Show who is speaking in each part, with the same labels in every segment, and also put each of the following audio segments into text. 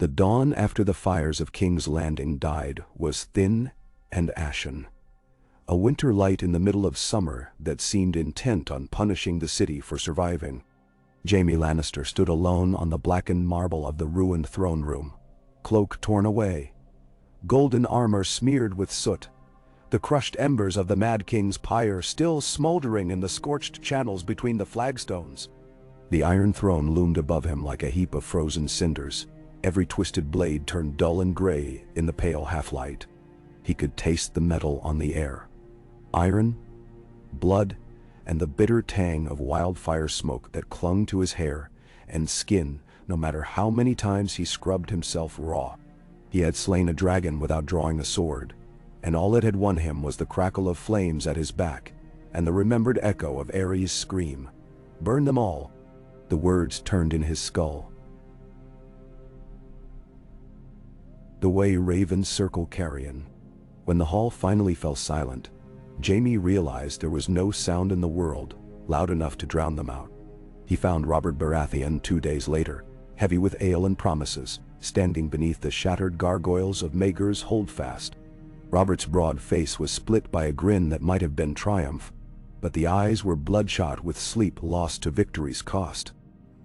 Speaker 1: The dawn after the fires of King's Landing died was thin and ashen. A winter light in the middle of summer that seemed intent on punishing the city for surviving. Jaime Lannister stood alone on the blackened marble of the ruined throne room, cloak torn away, golden armor smeared with soot, the crushed embers of the Mad King's pyre still smoldering in the scorched channels between the flagstones. The Iron Throne loomed above him like a heap of frozen cinders, every twisted blade turned dull and gray in the pale half-light. He could taste the metal on the air. Iron, blood, and the bitter tang of wildfire smoke that clung to his hair and skin no matter how many times he scrubbed himself raw. He had slain a dragon without drawing a sword, and all that had won him was the crackle of flames at his back and the remembered echo of Ares' scream. Burn them all. The words turned in his skull. The way ravens circle carrion. When the hall finally fell silent, Jaime realized there was no sound in the world loud enough to drown them out. He found Robert Baratheon 2 days later, heavy with ale and promises, standing beneath the shattered gargoyles of Maegor's Holdfast. Robert's broad face was split by a grin that might have been triumph, but the eyes were bloodshot with sleep lost to victory's cost.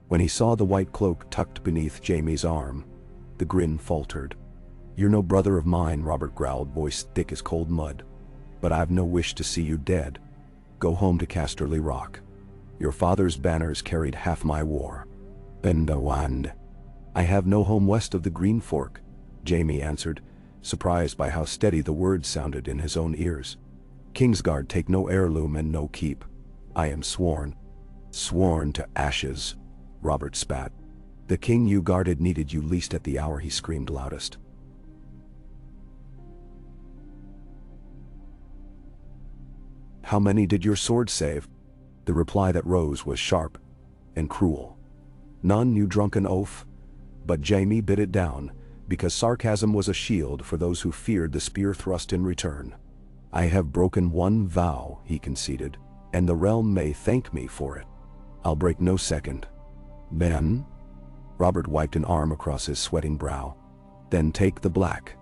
Speaker 1: When he saw the white cloak tucked beneath Jaime's arm, the grin faltered. "You're no brother of mine," Robert growled, voice thick as cold mud. "But I've no wish to see you dead. Go home to Casterly Rock. Your father's banners carried half my war." "Bend the wand." "I have no home west of the Green Fork," Jaime answered, surprised by how steady the words sounded in his own ears. "Kingsguard take no heirloom and no keep. I am sworn." "Sworn to ashes," Robert spat. "The king you guarded needed you least at the hour he screamed loudest." "How many did your sword save?" The reply that rose was sharp and cruel. "None, you drunken oaf." But Jaime bit it down, because sarcasm was a shield for those who feared the spear thrust in return. "I have broken one vow," he conceded, "and the realm may thank me for it. I'll break no second." "Ben?" Robert wiped an arm across his sweating brow. "Then take the black."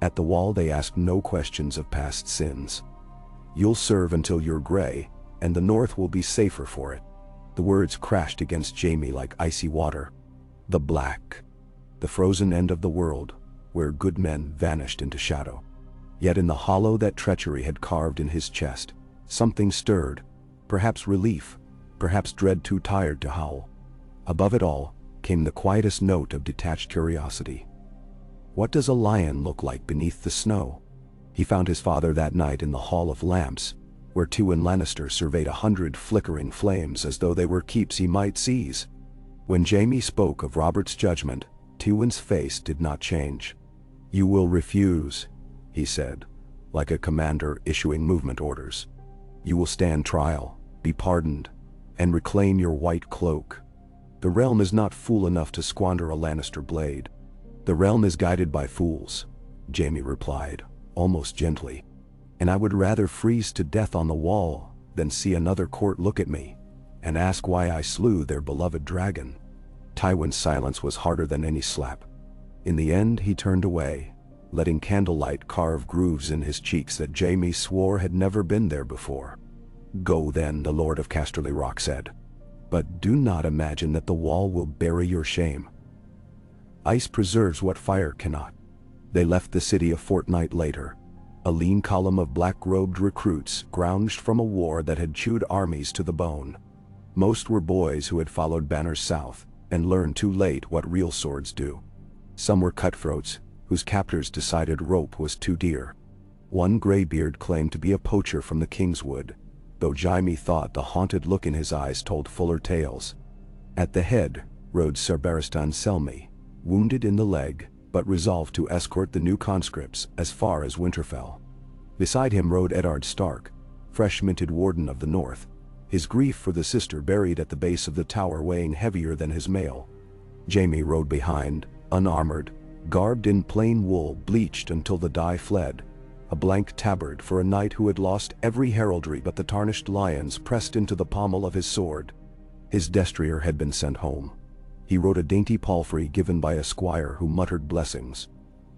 Speaker 1: At the wall they asked no questions of past sins. "You'll serve until you're gray, and the North will be safer for it." The words crashed against Jaime like icy water. The black. The frozen end of the world, where good men vanished into shadow. Yet in the hollow that treachery had carved in his chest, something stirred, perhaps relief, perhaps dread too tired to howl. Above it all came the quietest note of detached curiosity. What does a lion look like beneath the snow? He found his father that night in the Hall of Lamps, where Tywin Lannister surveyed 100 flickering flames as though they were keeps he might seize. When Jaime spoke of Robert's judgment, Tywin's face did not change. "You will refuse," he said, like a commander issuing movement orders. "You will stand trial, be pardoned, and reclaim your white cloak. The realm is not fool enough to squander a Lannister blade." "The realm is guided by fools," Jaime replied, almost gently. "And I would rather freeze to death on the wall than see another court look at me and ask why I slew their beloved dragon." Tywin's silence was harder than any slap. In the end he turned away, letting candlelight carve grooves in his cheeks that Jaime swore had never been there before. "Go then," the Lord of Casterly Rock said. "But do not imagine that the wall will bury your shame. Ice preserves what fire cannot." They left the city a fortnight later, a lean column of black-robed recruits grounded from a war that had chewed armies to the bone. Most were boys who had followed banners south and learned too late what real swords do. Some were cutthroats, whose captors decided rope was too dear. One graybeard claimed to be a poacher from the Kingswood, though Jaime thought the haunted look in his eyes told fuller tales. At the head rode Ser Barristan Selmy, wounded in the leg, but resolved to escort the new conscripts as far as Winterfell. Beside him rode Eddard Stark, fresh-minted Warden of the North, his grief for the sister buried at the base of the tower weighing heavier than his mail. Jaime rode behind, unarmored, garbed in plain wool bleached until the dye fled, a blank tabard for a knight who had lost every heraldry but the tarnished lions pressed into the pommel of his sword. His destrier had been sent home. He rode a dainty palfrey given by a squire who muttered blessings.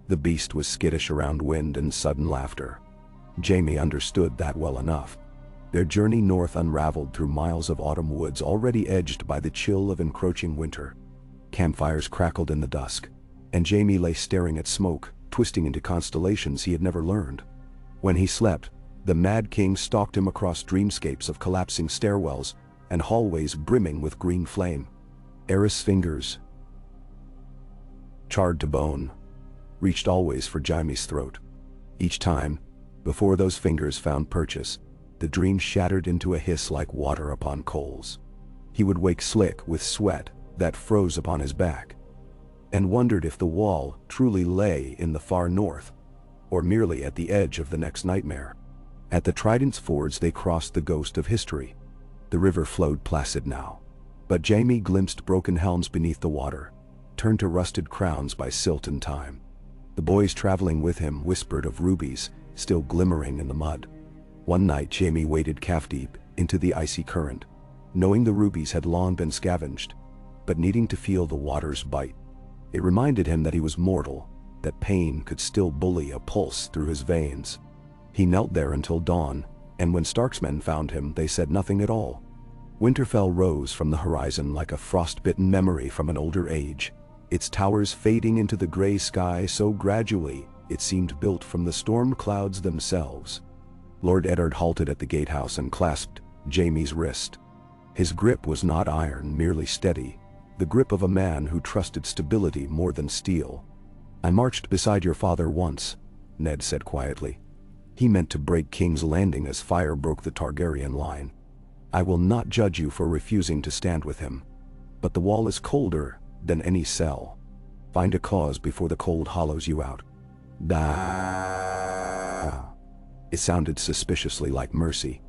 Speaker 1: The beast was skittish around wind and sudden laughter. Jaime understood that well enough. Their journey north unraveled through miles of autumn woods already edged by the chill of encroaching winter. Campfires crackled in the dusk, and Jaime lay staring at smoke, twisting into constellations he had never learned. When he slept, the Mad King stalked him across dreamscapes of collapsing stairwells and hallways brimming with green flame. Eris' fingers, charred to bone, reached always for Jaime's throat. Each time, before those fingers found purchase, the dream shattered into a hiss like water upon coals. He would wake slick with sweat that froze upon his back, and wondered if the wall truly lay in the far north, or merely at the edge of the next nightmare. At the Trident's fords they crossed the ghost of history. The river flowed placid now, but Jaime glimpsed broken helms beneath the water, turned to rusted crowns by silt and time. The boys traveling with him whispered of rubies still glimmering in the mud. One night Jaime waded calf-deep into the icy current, knowing the rubies had long been scavenged, but needing to feel the water's bite. It reminded him that he was mortal, that pain could still bully a pulse through his veins. He knelt there until dawn, and when Stark's men found him, they said nothing at all. Winterfell rose from the horizon like a frost-bitten memory from an older age, its towers fading into the gray sky so gradually it seemed built from the storm clouds themselves. Lord Eddard halted at the gatehouse and clasped Jaime's wrist. His grip was not iron, merely steady, the grip of a man who trusted stability more than steel. "I marched beside your father once," Ned said quietly. "He meant to break King's Landing as fire broke the Targaryen line. I will not judge you for refusing to stand with him. But the wall is colder than any cell. Find a cause before the cold hollows you out." "Da." It sounded suspiciously like mercy,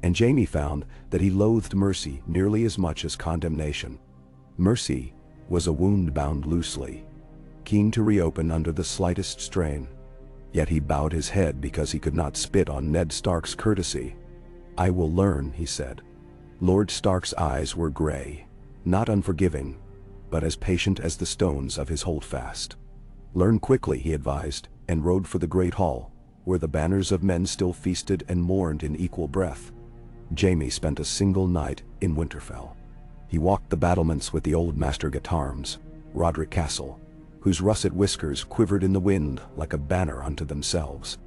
Speaker 1: and Jaime found that he loathed mercy nearly as much as condemnation. Mercy was a wound bound loosely, keen to reopen under the slightest strain. Yet he bowed his head because he could not spit on Ned Stark's courtesy. "I will learn," he said. Lord Stark's eyes were gray, not unforgiving, but as patient as the stones of his holdfast. "Learn quickly," he advised, and rode for the Great Hall, where the banners of men still feasted and mourned in equal breath. Jaime spent a single night in Winterfell. He walked the battlements with the old Master Gatarms, Roderick Castle, whose russet whiskers quivered in the wind like a banner unto themselves.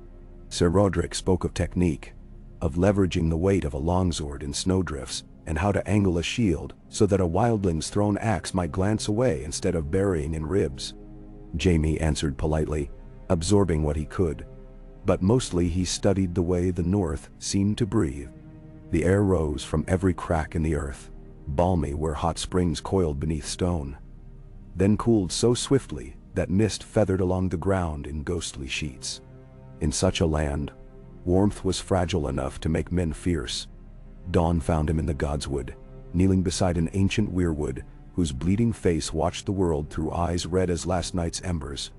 Speaker 1: Sir Roderick spoke of technique, of leveraging the weight of a longsword in snowdrifts, and how to angle a shield so that a wildling's thrown axe might glance away instead of burying in ribs. Jaime answered politely, absorbing what he could, but mostly he studied the way the north seemed to breathe. The air rose from every crack in the earth, balmy where hot springs coiled beneath stone, then cooled so swiftly that mist feathered along the ground in ghostly sheets. In such a land, warmth was fragile enough to make men fierce. Dawn found him in the godswood, kneeling beside an ancient weirwood whose bleeding face watched the world through eyes red as last night's embers.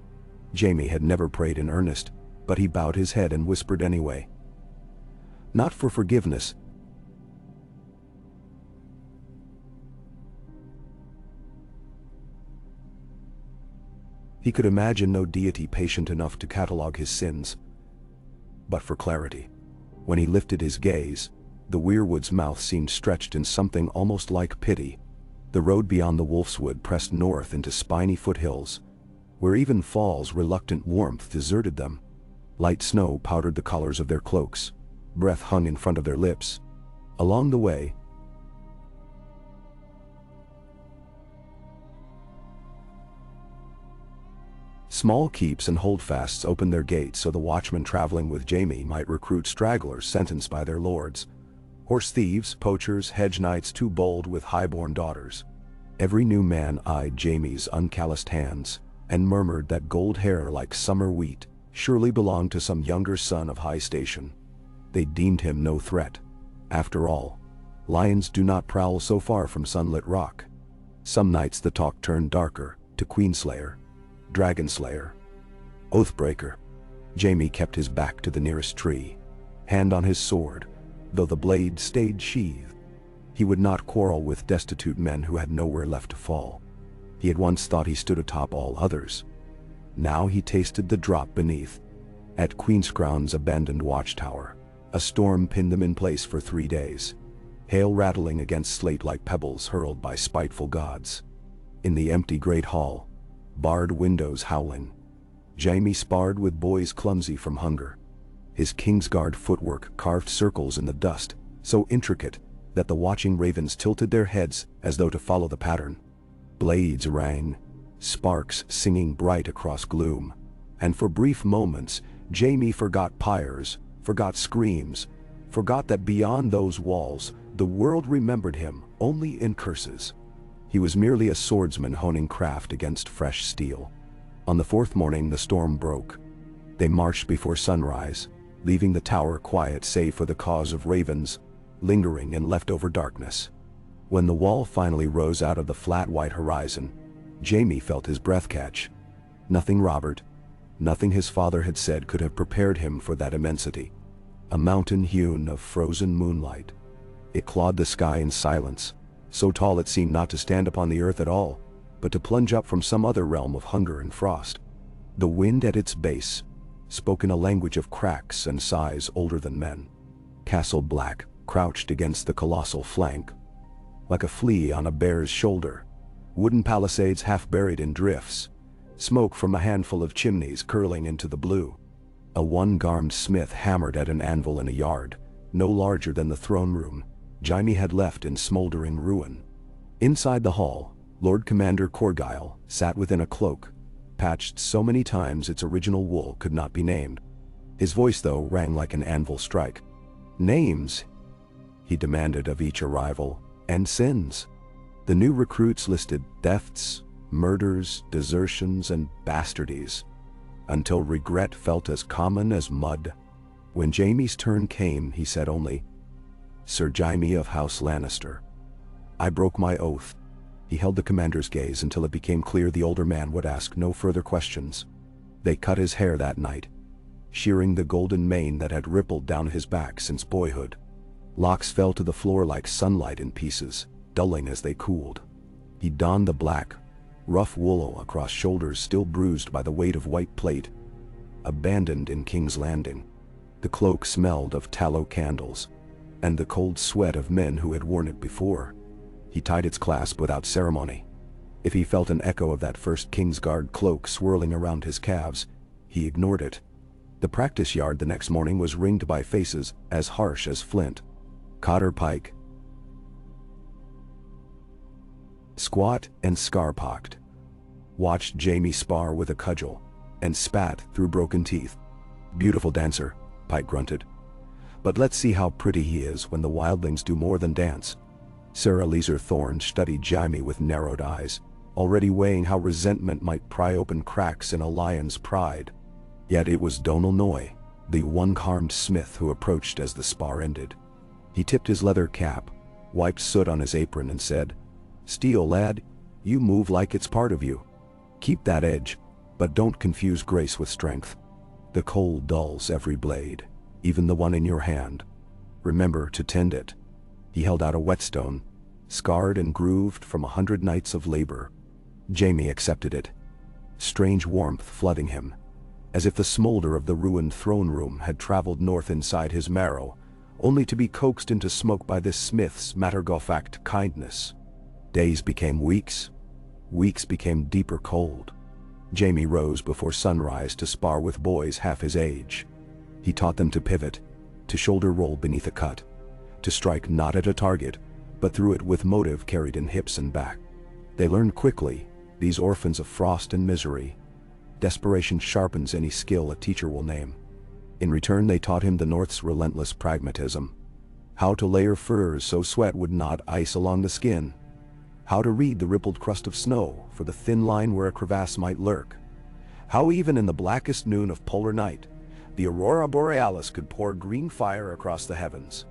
Speaker 1: Jaime had never prayed in earnest, but he bowed his head and whispered anyway. Not for forgiveness. He could imagine no deity patient enough to catalogue his sins, but for clarity. When he lifted his gaze, the weirwood's mouth seemed stretched in something almost like pity. The road beyond the Wolfswood pressed north into spiny foothills, where even fall's reluctant warmth deserted them. Light snow powdered the collars of their cloaks, breath hung in front of their lips. Along the way, small keeps and holdfasts opened their gates so the watchmen traveling with Jaime might recruit stragglers sentenced by their lords. Horse thieves, poachers, hedge knights too bold with highborn daughters. Every new man eyed Jaime's uncalloused hands and murmured that gold hair like summer wheat surely belonged to some younger son of high station. They deemed him no threat. After all, lions do not prowl so far from sunlit rock. Some nights the talk turned darker, to Queenslayer, Dragonslayer, Oathbreaker. Jaime kept his back to the nearest tree, hand on his sword, though the blade stayed sheathed. He would not quarrel with destitute men who had nowhere left to fall. He had once thought he stood atop all others. Now he tasted the drop beneath. At Queen's abandoned watchtower, a storm pinned them in place for 3 days. Hail rattling against slate like pebbles hurled by spiteful gods. In the empty great hall, barred windows howling, Jaime sparred with boys clumsy from hunger. His Kingsguard footwork carved circles in the dust, so intricate that the watching ravens tilted their heads as though to follow the pattern. Blades rang, sparks singing bright across gloom, and for brief moments Jaime forgot pyres, forgot screams, forgot that beyond those walls the world remembered him only in curses. He was merely a swordsman honing craft against fresh steel. On the 4th morning the storm broke. They marched before sunrise, leaving the tower quiet save for the caws of ravens, lingering in leftover darkness. When the wall finally rose out of the flat white horizon, Jaime felt his breath catch. Nothing Robert, nothing his father had said could have prepared him for that immensity. A mountain hewn of frozen moonlight. It clawed the sky in silence, so tall it seemed not to stand upon the earth at all, but to plunge up from some other realm of hunger and frost. The wind at its base spoke in a language of cracks and sighs older than men. Castle Black crouched against the colossal flank, like a flea on a bear's shoulder, wooden palisades half buried in drifts, smoke from a handful of chimneys curling into the blue. A one-armed smith hammered at an anvil in a yard, no larger than the throne room, Jaime had left in smoldering ruin. Inside the hall, Lord Commander Corgyle sat within a cloak, patched so many times its original wool could not be named. His voice, though, rang like an anvil strike. "Names," he demanded of each arrival, "and sins." The new recruits listed thefts, murders, desertions, and bastardies, until regret felt as common as mud. When Jaime's turn came, he said only, "Sir Jaime of House Lannister, I broke my oath." He held the commander's gaze until it became clear the older man would ask no further questions. They cut his hair that night, shearing the golden mane that had rippled down his back since boyhood. Locks fell to the floor like sunlight in pieces, dulling as they cooled. He donned the black, rough wool across shoulders still bruised by the weight of white plate, abandoned in King's Landing. The cloak smelled of tallow candles, and the cold sweat of men who had worn it before. He tied its clasp without ceremony. If he felt an echo of that first Kingsguard cloak swirling around his calves, he ignored it. The practice yard the next morning was ringed by faces as harsh as flint. Cotter Pike, squat and scar-pocked, watched Jaime spar with a cudgel, and spat through broken teeth. "Beautiful dancer," Pike grunted. "But let's see how pretty he is when the wildlings do more than dance." Sir Eliezer Thorne studied Jaime with narrowed eyes, already weighing how resentment might pry open cracks in a lion's pride. Yet it was Donal Noy, the one-armed smith, who approached as the spar ended. He tipped his leather cap, wiped soot on his apron, and said, "Steel, lad, you move like it's part of you. Keep that edge, but don't confuse grace with strength. The cold dulls every blade, even the one in your hand. Remember to tend it." He held out a whetstone, scarred and grooved from 100 nights of labor. Jaime accepted it, strange warmth flooding him, as if the smolder of the ruined throne room had traveled north inside his marrow, only to be coaxed into smoke by this smith's matter-of-fact kindness. Days became weeks, weeks became deeper cold. Jaime rose before sunrise to spar with boys half his age. He taught them to pivot, to shoulder roll beneath a cut, to strike not at a target, but through it with motive carried in hips and back. They learned quickly, these orphans of frost and misery. Desperation sharpens any skill a teacher will name. In return, they taught him the North's relentless pragmatism. How to layer furs so sweat would not ice along the skin. How to read the rippled crust of snow for the thin line where a crevasse might lurk. How even in the blackest noon of polar night, the aurora borealis could pour green fire across the heavens,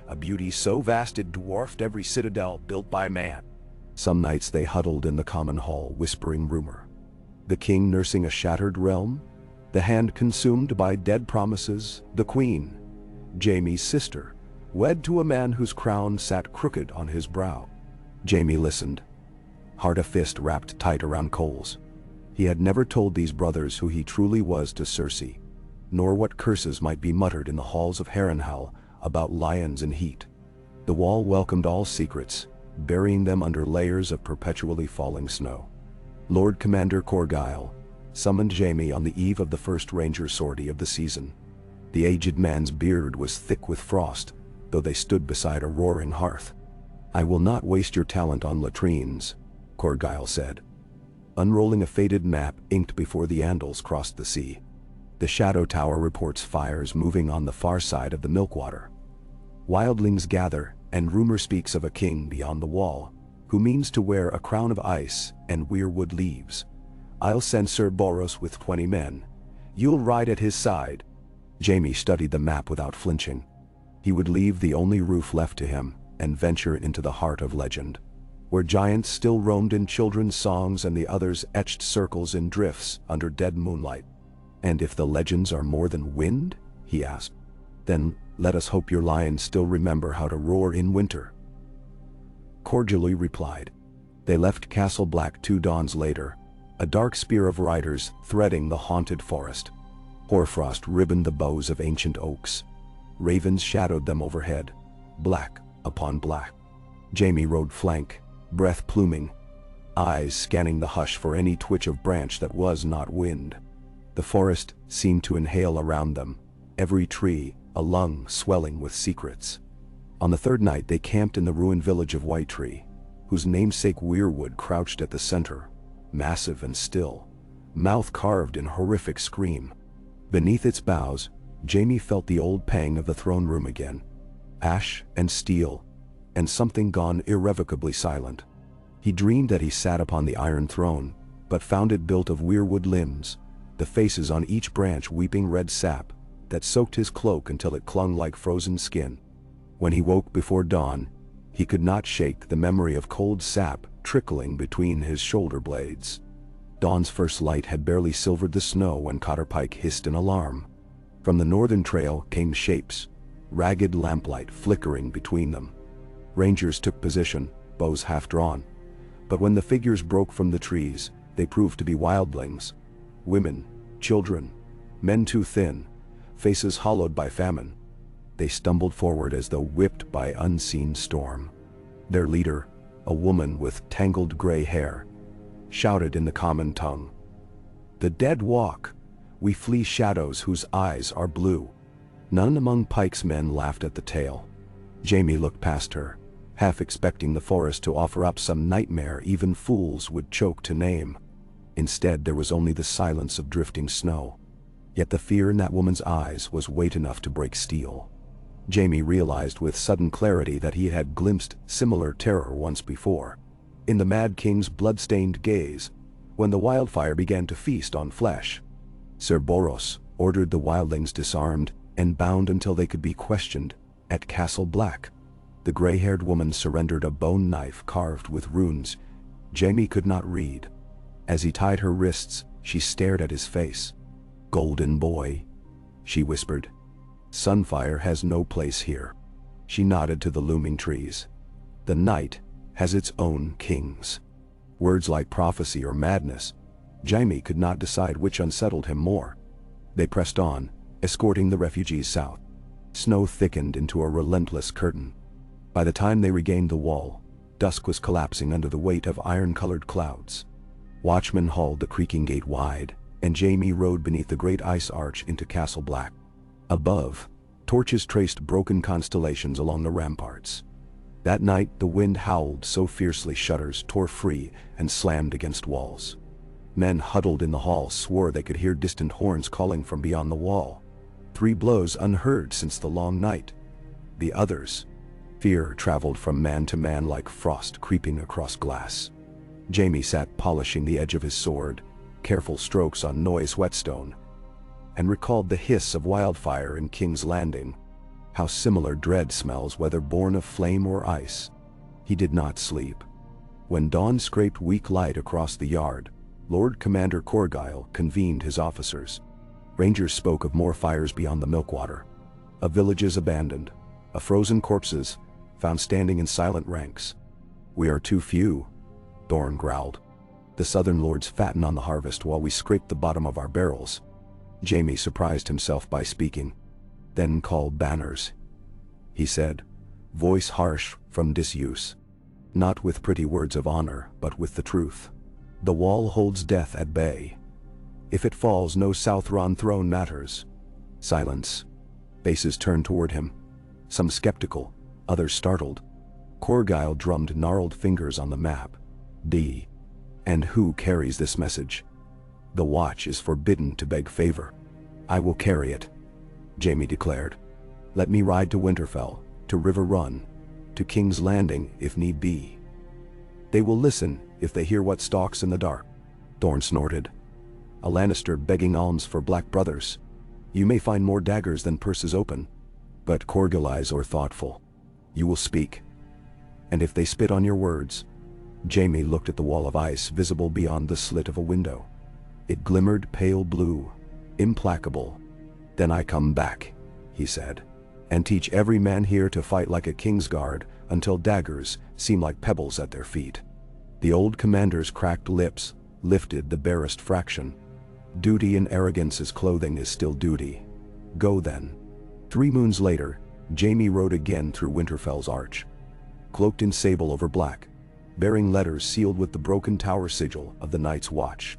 Speaker 1: a beauty so vast it dwarfed every citadel built by man. Some nights they huddled in the common hall, whispering rumor. The king nursing a shattered realm, the hand consumed by dead promises, the queen, Jaime's sister, wed to a man whose crown sat crooked on his brow. Jaime listened, heart a fist wrapped tight around Cole's. He had never told these brothers who he truly was to Cersei, nor what curses might be muttered in the halls of Harrenhal about lions and heat. The wall welcomed all secrets, burying them under layers of perpetually falling snow. Lord Commander Corgyle summoned Jaime on the eve of the first ranger sortie of the season. The aged man's beard was thick with frost, though they stood beside a roaring hearth. "I will not waste your talent on latrines," Corgyle said, unrolling a faded map inked before the Andals crossed the sea. "The Shadow Tower reports fires moving on the far side of the Milkwater. Wildlings gather, and rumor speaks of a king beyond the wall, who means to wear a crown of ice and weirwood leaves. I'll send Sir Boros with 20 men. You'll ride at his side." Jaime studied the map without flinching. He would leave the only roof left to him and venture into the heart of legend, where giants still roamed in children's songs and the others etched circles in drifts under dead moonlight. "And if the legends are more than wind?" he asked. "Then let us hope your lions still remember how to roar in winter." Cordially replied. They left Castle Black 2 dawns later, a dark spear of riders threading the haunted forest. Hoarfrost ribboned the boughs of ancient oaks. Ravens shadowed them overhead, black upon black. Jaime rode flank, breath pluming, eyes scanning the hush for any twitch of branch that was not wind. The forest seemed to inhale around them, every tree a lung swelling with secrets. On the third night they camped in the ruined village of Whitetree, whose namesake weirwood crouched at the center, massive and still, mouth carved in horrific scream. Beneath its boughs, Jaime felt the old pang of the throne room again. Ash and steel, and something gone irrevocably silent. He dreamed that he sat upon the iron throne, but found it built of weirwood limbs, the faces on each branch weeping red sap that soaked his cloak until it clung like frozen skin. When he woke before dawn, he could not shake the memory of cold sap trickling between his shoulder blades. Dawn's first light had barely silvered the snow when Cotterpike hissed an alarm. From the northern trail came shapes, ragged lamplight flickering between them. Rangers took position, bows half drawn. But when the figures broke from the trees, they proved to be wildlings. Women, children, men too thin, faces hollowed by famine. They stumbled forward as though whipped by unseen storm. Their leader, a woman with tangled gray hair, shouted in the common tongue, "The dead walk. We flee shadows whose eyes are blue." None among Pike's men laughed at the tale. Jaime looked past her, half expecting the forest to offer up some nightmare even fools would choke to name. Instead, there was only the silence of drifting snow. Yet the fear in that woman's eyes was weight enough to break steel. Jaime realized with sudden clarity that he had glimpsed similar terror once before. In the Mad King's blood-stained gaze, when the wildfire began to feast on flesh. Sir Boros ordered the wildlings disarmed and bound until they could be questioned at Castle Black. The gray-haired woman surrendered a bone knife carved with runes Jaime could not read. As he tied her wrists, she stared at his face. "Golden boy," she whispered. "Sunfire has no place here." She nodded to the looming trees. "The night has its own kings." Words like prophecy or madness, Jaime could not decide which unsettled him more. They pressed on, escorting the refugees south. Snow thickened into a relentless curtain. By the time they regained the wall, dusk was collapsing under the weight of iron-colored clouds. Watchmen hauled the creaking gate wide, and Jaime rode beneath the great ice arch into Castle Black. Above, torches traced broken constellations along the ramparts. That night the wind howled so fiercely shutters tore free and slammed against walls. Men huddled in the hall swore they could hear distant horns calling from beyond the wall. 3 blows unheard since the long night. The others. Fear traveled from man to man like frost creeping across glass. Jaime sat polishing the edge of his sword, careful strokes on noise whetstone, and recalled the hiss of wildfire in King's Landing. How similar dread smells, whether born of flame or ice. He did not sleep. When dawn scraped weak light across the yard, Lord Commander Corgyle convened his officers. Rangers spoke of more fires beyond the Milkwater, of villages abandoned, of frozen corpses found standing in silent ranks. "We are too few, Thorn growled. "The Southern Lords fatten on the harvest while we scrape the bottom of our barrels." Jaime surprised himself by speaking. "Then call banners," he said, voice harsh from disuse. "Not with pretty words of honor, but with the truth. The wall holds death at bay. If it falls, no Southron throne matters." Silence. Faces turned toward him. Some skeptical, others startled. Corgyle drummed gnarled fingers on the map. "D. And who carries this message? The Watch is forbidden to beg favor." "I will carry it," Jaime declared. "Let me ride to Winterfell, to River Run, to King's Landing if need be. They will listen if they hear what stalks in the dark." Thorn snorted. "A Lannister begging alms for black brothers. You may find more daggers than purses open, but Corgyle eyes are thoughtful. You will speak. And if they spit on your words—" Jaime looked at the wall of ice visible beyond the slit of a window. It glimmered pale blue, implacable. "Then I come back," he said, "and teach every man here to fight like a Kingsguard until daggers seem like pebbles at their feet." The old commander's cracked lips lifted the barest fraction. "Duty and arrogance's clothing is still duty. Go then." 3 moons later, Jaime rode again through Winterfell's arch. Cloaked in sable over black, bearing letters sealed with the broken tower sigil of the Night's Watch.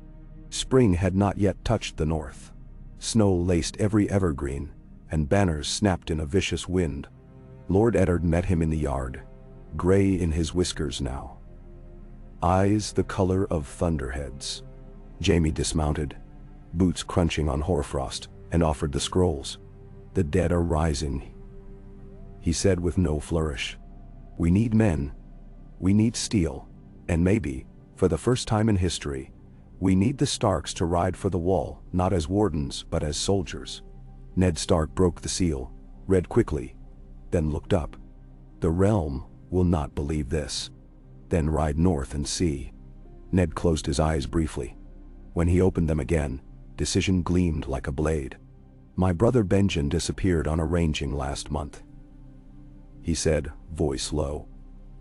Speaker 1: Spring had not yet touched the north. Snow laced every evergreen, and banners snapped in a vicious wind. Lord Eddard met him in the yard, gray in his whiskers now. Eyes the color of thunderheads. Jaime dismounted, boots crunching on hoarfrost, and offered the scrolls. "The dead are rising," he said with no flourish. "We need men. We need steel. And maybe, for the first time in history, we need the Starks to ride for the wall, not as wardens but as soldiers." Ned Stark broke the seal, read quickly, then looked up. "The realm will not believe this. Then ride north and see." Ned closed his eyes briefly. When he opened them again, decision gleamed like a blade. "My brother Benjen disappeared on a ranging last month," he said, voice low.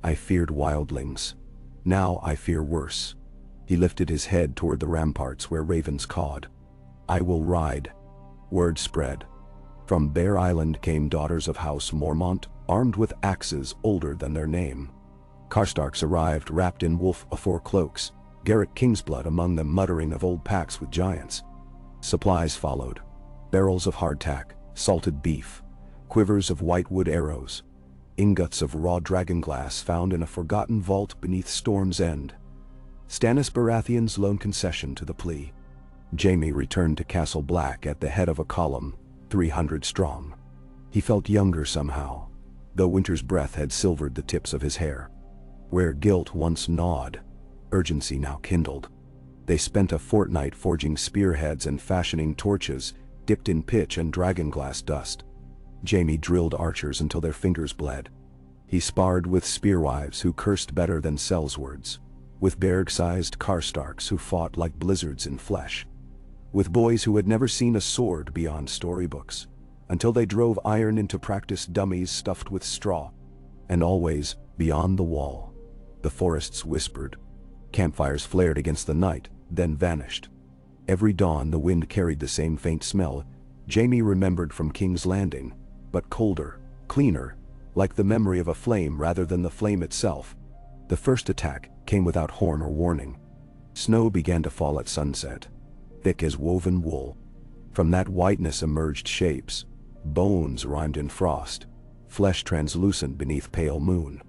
Speaker 1: "I feared wildlings. Now I fear worse." He lifted his head toward the ramparts where ravens cawed. "I will ride." Word spread. From Bear Island came daughters of House Mormont, armed with axes older than their name. Karstarks arrived wrapped in wolf afore cloaks, Garrett Kingsblood among them muttering of old pacts with giants. Supplies followed. Barrels of hardtack, salted beef, quivers of whitewood arrows, ingots of raw dragonglass found in a forgotten vault beneath Storm's End. Stannis Baratheon's lone concession to the plea. Jaime returned to Castle Black at the head of a column, 300 strong. He felt younger somehow, though winter's breath had silvered the tips of his hair. Where guilt once gnawed, urgency now kindled. They spent a fortnight forging spearheads and fashioning torches dipped in pitch and dragonglass dust. Jaime drilled archers until their fingers bled. He sparred with spearwives who cursed better than sellswords, with Berg-sized Karstarks who fought like blizzards in flesh, with boys who had never seen a sword beyond storybooks, until they drove iron into practice dummies stuffed with straw. And always, beyond the wall, the forests whispered. Campfires flared against the night, then vanished. Every dawn the wind carried the same faint smell Jaime remembered from King's Landing, but colder, cleaner, like the memory of a flame rather than the flame itself. The first attack came without horn or warning. Snow began to fall at sunset, thick as woven wool. From that whiteness emerged shapes, bones rimed in frost, flesh translucent beneath pale moon.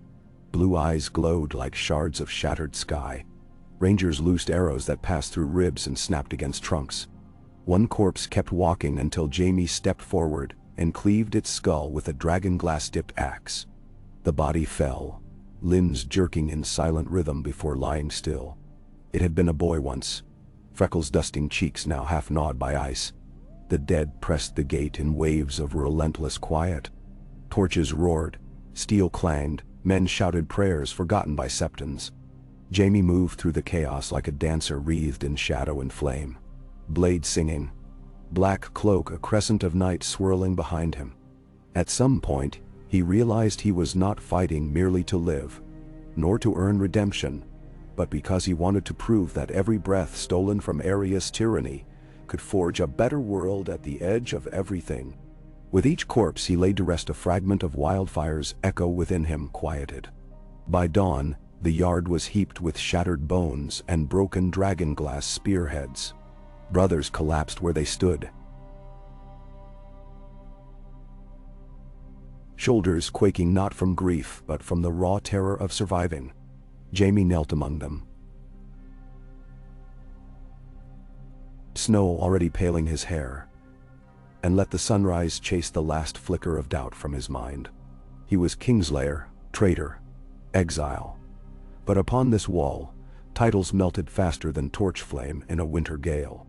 Speaker 1: Blue eyes glowed like shards of shattered sky. Rangers loosed arrows that passed through ribs and snapped against trunks. One corpse kept walking until Jaime stepped forward and cleaved its skull with a dragonglass-dipped axe. The body fell, limbs jerking in silent rhythm before lying still. It had been a boy once, freckles dusting cheeks now half gnawed by ice. The dead pressed the gate in waves of relentless quiet. Torches roared, steel clanged, men shouted prayers forgotten by septons. Jaime moved through the chaos like a dancer wreathed in shadow and flame. Blade singing, black cloak a crescent of night swirling behind him. At some point, he realized he was not fighting merely to live, nor to earn redemption, but because he wanted to prove that every breath stolen from Arius' tyranny could forge a better world at the edge of everything. With each corpse he laid to rest, a fragment of wildfire's echo within him quieted. By dawn, the yard was heaped with shattered bones and broken dragon-glass spearheads. Brothers collapsed where they stood, shoulders quaking not from grief but from the raw terror of surviving. Jaime knelt among them, snow already paling his hair, and let the sunrise chase the last flicker of doubt from his mind. He was Kingslayer, traitor, exile. But upon this wall, titles melted faster than torch flame in a winter gale.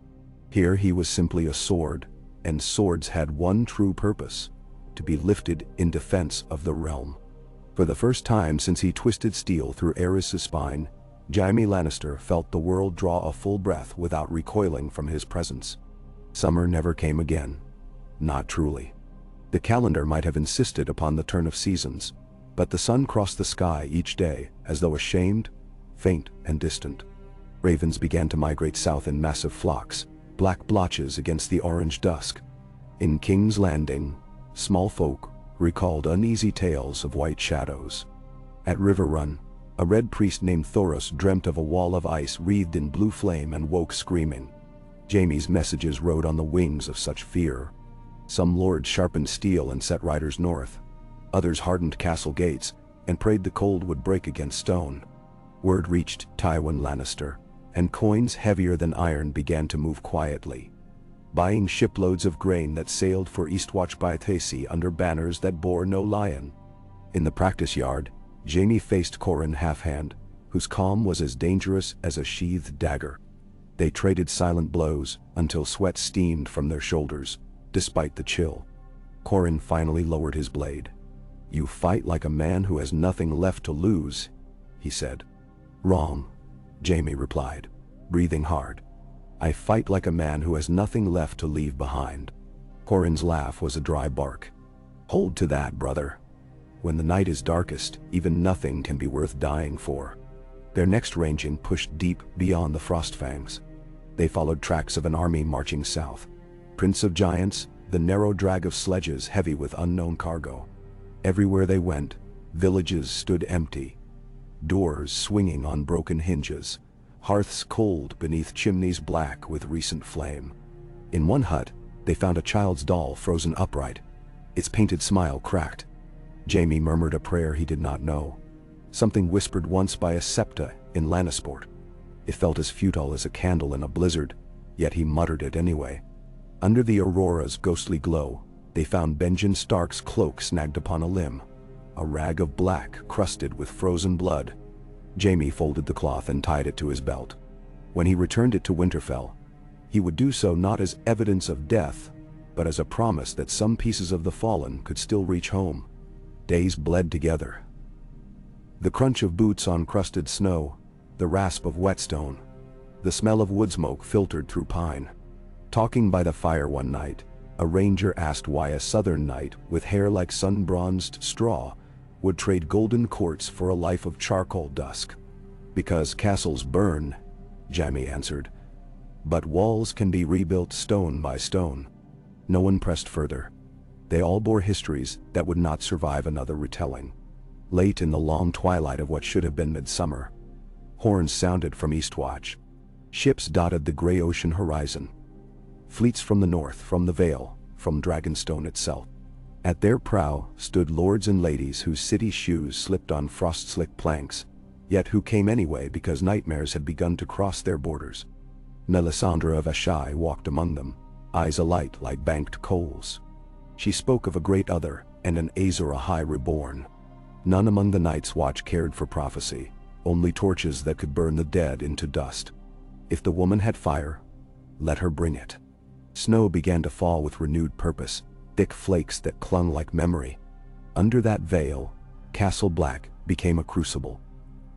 Speaker 1: Here he was simply a sword, and swords had one true purpose: to be lifted in defense of the realm. For the first time since he twisted steel through Aerys' spine, Jaime Lannister felt the world draw a full breath without recoiling from his presence. Summer never came again. Not truly. The calendar might have insisted upon the turn of seasons, but the sun crossed the sky each day as though ashamed, faint and distant. Ravens began to migrate south in massive flocks, black blotches against the orange dusk. In King's Landing, small folk recalled uneasy tales of white shadows. At River Run, a red priest named Thoros dreamt of a wall of ice wreathed in blue flame and woke screaming. Jaime's messages rode on the wings of such fear. Some lords sharpened steel and set riders north. Others hardened castle gates and prayed the cold would break against stone. Word reached Tywin Lannister, and coins heavier than iron began to move quietly, buying shiploads of grain that sailed for Eastwatch by Thesey under banners that bore no lion. In the practice yard, Jaime faced Corran Halfhand, whose calm was as dangerous as a sheathed dagger. They traded silent blows until sweat steamed from their shoulders, despite the chill. Corran finally lowered his blade. "You fight like a man who has nothing left to lose," he said. "Wrong," Jaime replied, breathing hard. "I fight like a man who has nothing left to leave behind." Corran's laugh was a dry bark. "Hold to that, brother. When the night is darkest, even nothing can be worth dying for." Their next ranging pushed deep beyond the Frostfangs. They followed tracks of an army marching south. Prince of Giants, the narrow drag of sledges heavy with unknown cargo. Everywhere they went, villages stood empty, doors swinging on broken hinges, hearths cold beneath chimneys black with recent flame. In one hut, they found a child's doll frozen upright, its painted smile cracked. Jaime murmured a prayer he did not know, something whispered once by a septa in Lannisport. It felt as futile as a candle in a blizzard, yet he muttered it anyway. Under the aurora's ghostly glow, they found Benjen Stark's cloak snagged upon a limb, a rag of black crusted with frozen blood. Jaime folded the cloth and tied it to his belt. When he returned it to Winterfell, he would do so not as evidence of death, but as a promise that some pieces of the fallen could still reach home. Days bled together. The crunch of boots on crusted snow, the rasp of whetstone, the smell of wood smoke filtered through pine. Talking by the fire one night, a ranger asked why a southern knight with hair like sun-bronzed straw would trade golden courts for a life of charcoal dusk. "Because castles burn," Jaime answered, "but walls can be rebuilt stone by stone." No one pressed further. They all bore histories that would not survive another retelling. Late in the long twilight of what should have been midsummer, horns sounded from Eastwatch. Ships dotted the gray ocean horizon. Fleets from the north, from the Vale, from Dragonstone itself. At their prow stood lords and ladies whose city shoes slipped on frost-slick planks, yet who came anyway because nightmares had begun to cross their borders. Melisandre of Ashai walked among them, eyes alight like banked coals. She spoke of a great other and an Azor Ahai reborn. None among the Night's Watch cared for prophecy, only torches that could burn the dead into dust. If the woman had fire, let her bring it. Snow began to fall with renewed purpose, thick flakes that clung like memory. Under that veil, Castle Black became a crucible.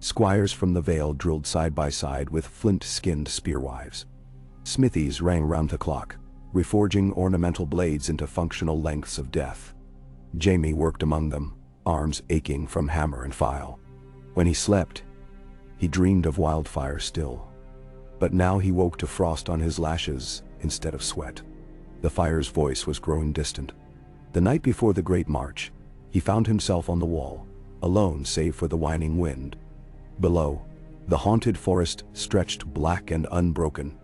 Speaker 1: Squires from the Vale drilled side by side with flint-skinned spearwives. Smithies rang round the clock, reforging ornamental blades into functional lengths of death. Jaime worked among them, arms aching from hammer and file. When he slept, He dreamed of wildfire still. But now he woke to frost on his lashes instead of sweat. The fire's voice was growing distant. The night before the Great March, he found himself on the wall, alone save for the whining wind. Below, the haunted forest stretched black and unbroken,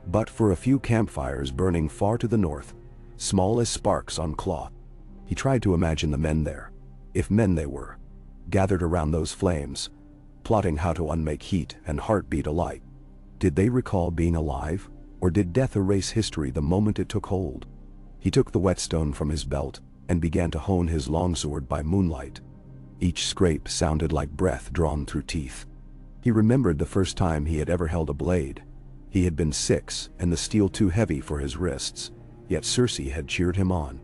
Speaker 1: but for a few campfires burning far to the north, small as sparks on cloth. He tried to imagine the men there, if men they were, gathered around those flames, plotting how to unmake heat and heartbeat alike. Did they recall being alive, or did death erase history the moment it took hold? He took the whetstone from his belt and began to hone his longsword by moonlight. Each scrape sounded like breath drawn through teeth. He remembered the first time he had ever held a blade. He had been 6 and the steel too heavy for his wrists, yet Circe had cheered him on.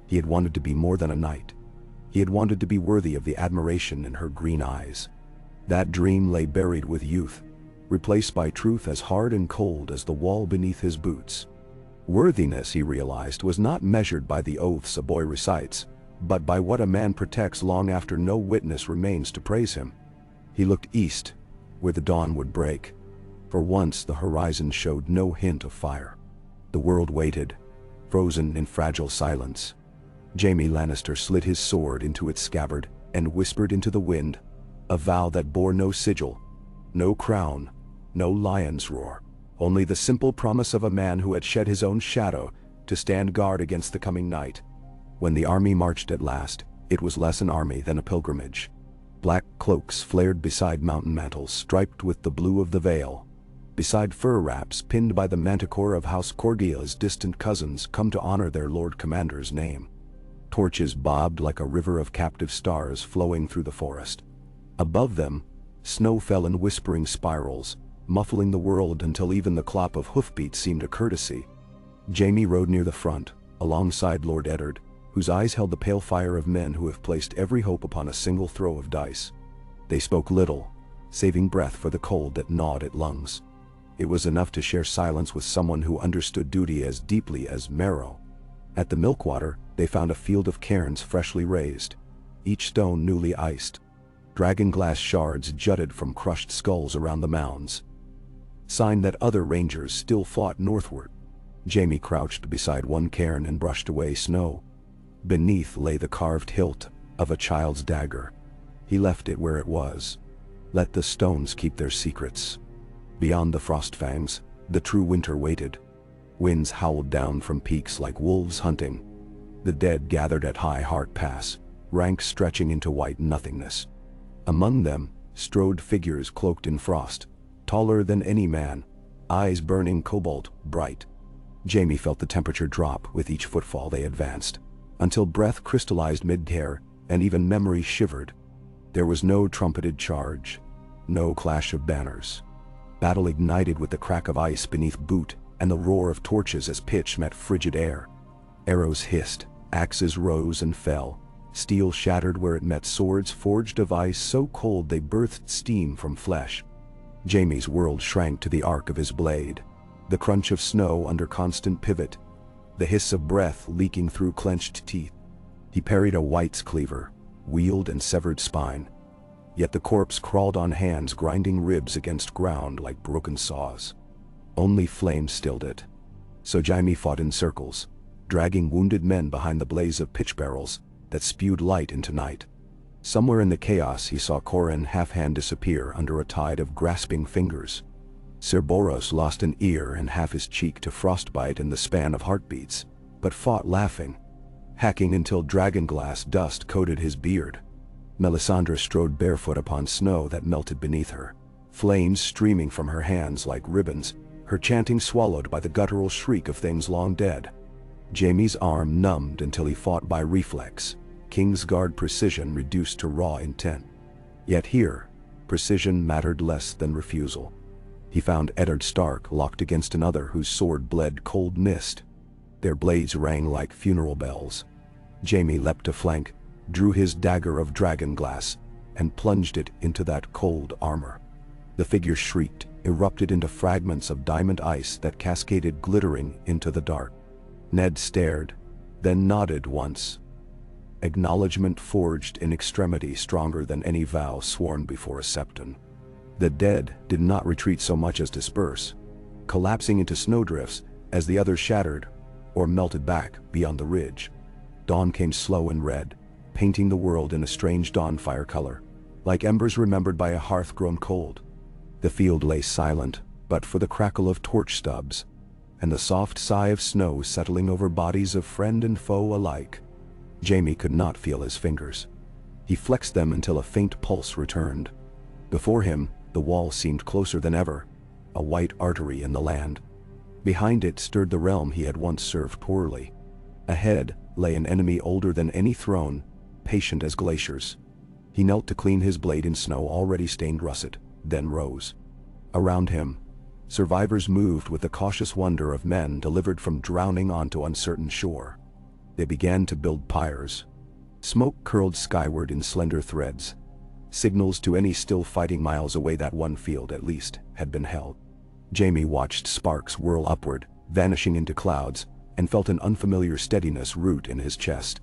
Speaker 1: He had wanted to be more than a knight. He had wanted to be worthy of the admiration in her green eyes. That dream lay buried with youth, replaced by truth as hard and cold as the wall beneath his boots. Worthiness, he realized, was not measured by the oaths a boy recites, but by what a man protects long after no witness remains to praise him. He looked east, where the dawn would break. For once the horizon showed no hint of fire. The world waited, frozen in fragile silence. Jaime Lannister slid his sword into its scabbard and whispered into the wind, a vow that bore no sigil, no crown, no lion's roar, only the simple promise of a man who had shed his own shadow to stand guard against the coming night. When the army marched at last, it was less an army than a pilgrimage. Black cloaks flared beside mountain mantles striped with the blue of the veil, beside fur wraps pinned by the manticore of House Cordea's distant cousins come to honor their Lord Commander's name. Torches bobbed like a river of captive stars flowing through the forest. Above them, snow fell in whispering spirals, muffling the world until even the clop of hoofbeats seemed a courtesy. Jaime rode near the front, alongside Lord Eddard, whose eyes held the pale fire of men who have placed every hope upon a single throw of dice. They spoke little, saving breath for the cold that gnawed at lungs. It was enough to share silence with someone who understood duty as deeply as marrow. At the Milkwater, they found a field of cairns freshly raised, each stone newly iced. Dragonglass shards jutted from crushed skulls around the mounds, sign that other rangers still fought northward. Jaime crouched beside one cairn and brushed away snow. Beneath lay the carved hilt of a child's dagger. He left it where it was. Let the stones keep their secrets. Beyond the frost fangs, the true winter waited. Winds howled down from peaks like wolves hunting. The dead gathered at High Heart Pass, ranks stretching into white nothingness. Among them strode figures cloaked in frost, taller than any man, eyes burning cobalt bright. Jaime felt the temperature drop with each footfall they advanced, until breath crystallized mid-air and even memory shivered. There was no trumpeted charge, no clash of banners. Battle ignited with the crack of ice beneath boot and the roar of torches as pitch met frigid air. Arrows hissed, axes rose and fell, steel shattered where it met swords forged of ice so cold they birthed steam from flesh. Jaime's world shrank to the arc of his blade, the crunch of snow under constant pivot, the hiss of breath leaking through clenched teeth. He parried a white's cleaver, wheeled and severed spine. Yet the corpse crawled on hands grinding ribs against ground like broken saws. Only flame stilled it. So Jaime fought in circles, dragging wounded men behind the blaze of pitch barrels that spewed light into night. Somewhere in the chaos he saw Corin half-hand disappear under a tide of grasping fingers. Cerberus lost an ear and half his cheek to frostbite in the span of heartbeats, but fought laughing, hacking until dragonglass dust coated his beard. Melisandre strode barefoot upon snow that melted beneath her, flames streaming from her hands like ribbons, her chanting swallowed by the guttural shriek of things long dead. Jaime's arm numbed until he fought by reflex, Kingsguard precision reduced to raw intent. Yet here, precision mattered less than refusal. He found Eddard Stark locked against another whose sword bled cold mist. Their blades rang like funeral bells. Jaime leapt to flank, drew his dagger of dragonglass, and plunged it into that cold armor. The figure shrieked, erupted into fragments of diamond ice that cascaded glittering into the dark. Ned stared, then nodded once. Acknowledgement forged in extremity stronger than any vow sworn before a septon. The dead did not retreat so much as disperse, collapsing into snowdrifts as the others shattered or melted back beyond the ridge. Dawn came slow and red, painting the world in a strange dawn fire color, like embers remembered by a hearth grown cold. The field lay silent, but for the crackle of torch stubs, and the soft sigh of snow settling over bodies of friend and foe alike. Jaime could not feel his fingers. He flexed them until a faint pulse returned. Before him, the wall seemed closer than ever, a white artery in the land. Behind it stirred the realm he had once served poorly. Ahead lay an enemy older than any throne, patient as glaciers. He knelt to clean his blade in snow already stained russet, then rose. Around him, survivors moved with the cautious wonder of men delivered from drowning onto uncertain shore. They began to build pyres. Smoke curled skyward in slender threads, signals to any still fighting miles away that one field at least had been held. Jaime watched sparks whirl upward, vanishing into clouds, and felt an unfamiliar steadiness root in his chest.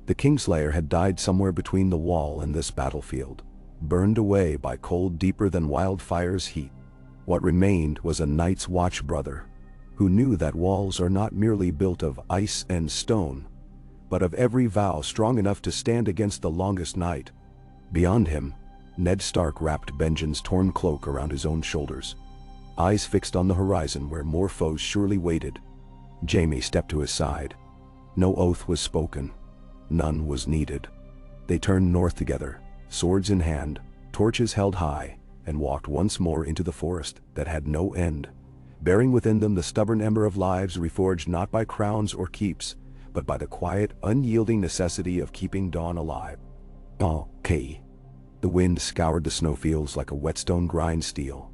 Speaker 1: The Kingslayer had died somewhere between the wall and this battlefield, burned away by cold deeper than wildfire's heat. What remained was a Night's Watch brother, who knew that walls are not merely built of ice and stone, but of every vow strong enough to stand against the longest night. Beyond him, Ned Stark wrapped Benjen's torn cloak around his own shoulders, eyes fixed on the horizon where more foes surely waited. Jaime stepped to his side. No oath was spoken. None was needed. They turned north together, swords in hand, torches held high, and walked once more into the forest that had no end, bearing within them the stubborn ember of lives reforged not by crowns or keeps, but by the quiet, unyielding necessity of keeping dawn alive. Okay. The wind scoured the snowfields like a whetstone grind steel,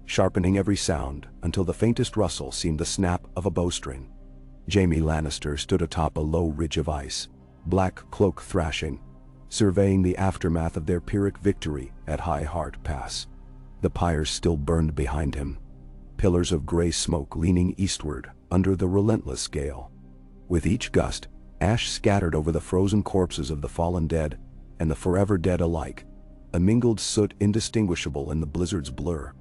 Speaker 1: sharpening every sound until the faintest rustle seemed the snap of a bowstring. Jaime Lannister stood atop a low ridge of ice, black cloak thrashing, surveying the aftermath of their Pyrrhic victory at High Heart Pass. The pyres still burned behind him, pillars of gray smoke leaning eastward under the relentless gale. With each gust, ash scattered over the frozen corpses of the fallen dead and the forever dead alike, a mingled soot indistinguishable in the blizzard's blur.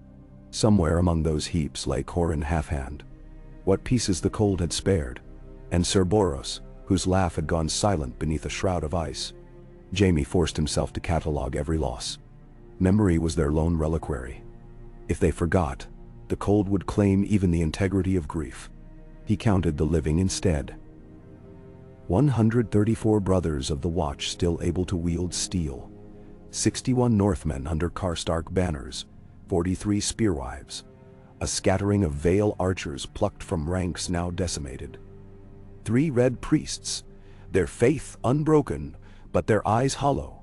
Speaker 1: Somewhere among those heaps lay Corin Halfhand, what pieces the cold had spared, and Sir Boros, whose laugh had gone silent beneath a shroud of ice. Jaime forced himself to catalogue every loss. Memory was their lone reliquary. If they forgot, the cold would claim even the integrity of grief. He counted the living instead. 134 brothers of the Watch still able to wield steel, 61 Northmen under Karstark banners, 43 spearwives, a scattering of Vale archers plucked from ranks now decimated, 3 red priests, their faith unbroken, but their eyes hollow,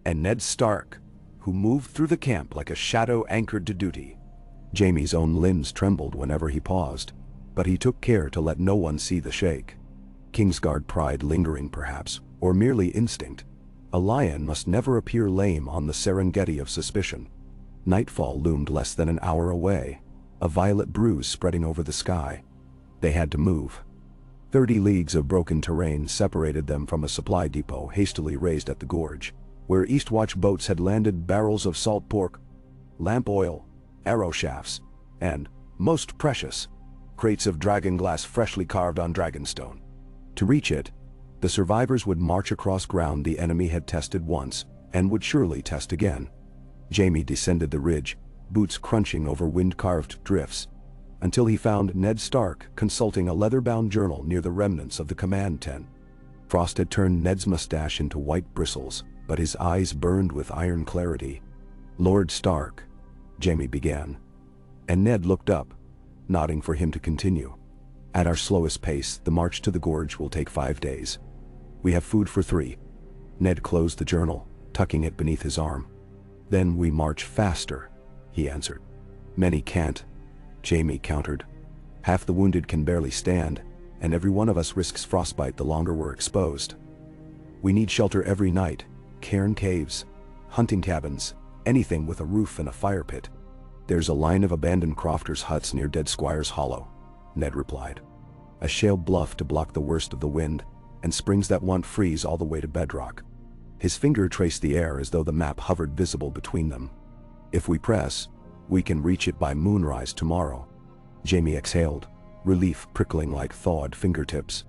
Speaker 1: and Ned Stark, who moved through the camp like a shadow anchored to duty. Jaime's own limbs trembled whenever he paused, but he took care to let no one see the shake. Kingsguard pride lingering perhaps, or merely instinct. A lion must never appear lame on the Serengeti of suspicion. Nightfall loomed less than an hour away, a violet bruise spreading over the sky. They had to move. 30 leagues of broken terrain separated them from a supply depot hastily raised at the gorge, where Eastwatch boats had landed barrels of salt pork, lamp oil, arrow shafts, and, most precious, crates of dragon glass freshly carved on dragonstone. To reach it, the survivors would march across ground the enemy had tested once, and would surely test again. Jaime descended the ridge, boots crunching over wind-carved drifts, until he found Ned Stark consulting a leather-bound journal near the remnants of the command tent. Frost had turned Ned's mustache into white bristles, but his eyes burned with iron clarity. "Lord Stark," Jaime began, and Ned looked up, nodding for him to continue. "At our slowest pace, the march to the gorge will take 5 days. We have food for 3. Ned closed the journal, tucking it beneath his arm. "Then we march faster," he answered. "Many can't," Jaime countered. "Half the wounded can barely stand, and every one of us risks frostbite the longer we're exposed. We need shelter every night, cairn caves, hunting cabins, anything with a roof and a fire pit." "There's a line of abandoned crofters' huts near Dead Squire's Hollow," Ned replied. "A shale bluff to block the worst of the wind, and springs that won't freeze all the way to bedrock." His finger traced the air as though the map hovered visible between them. If we press, we can reach it by moonrise tomorrow. Jaime exhaled, relief prickling like thawed fingertips.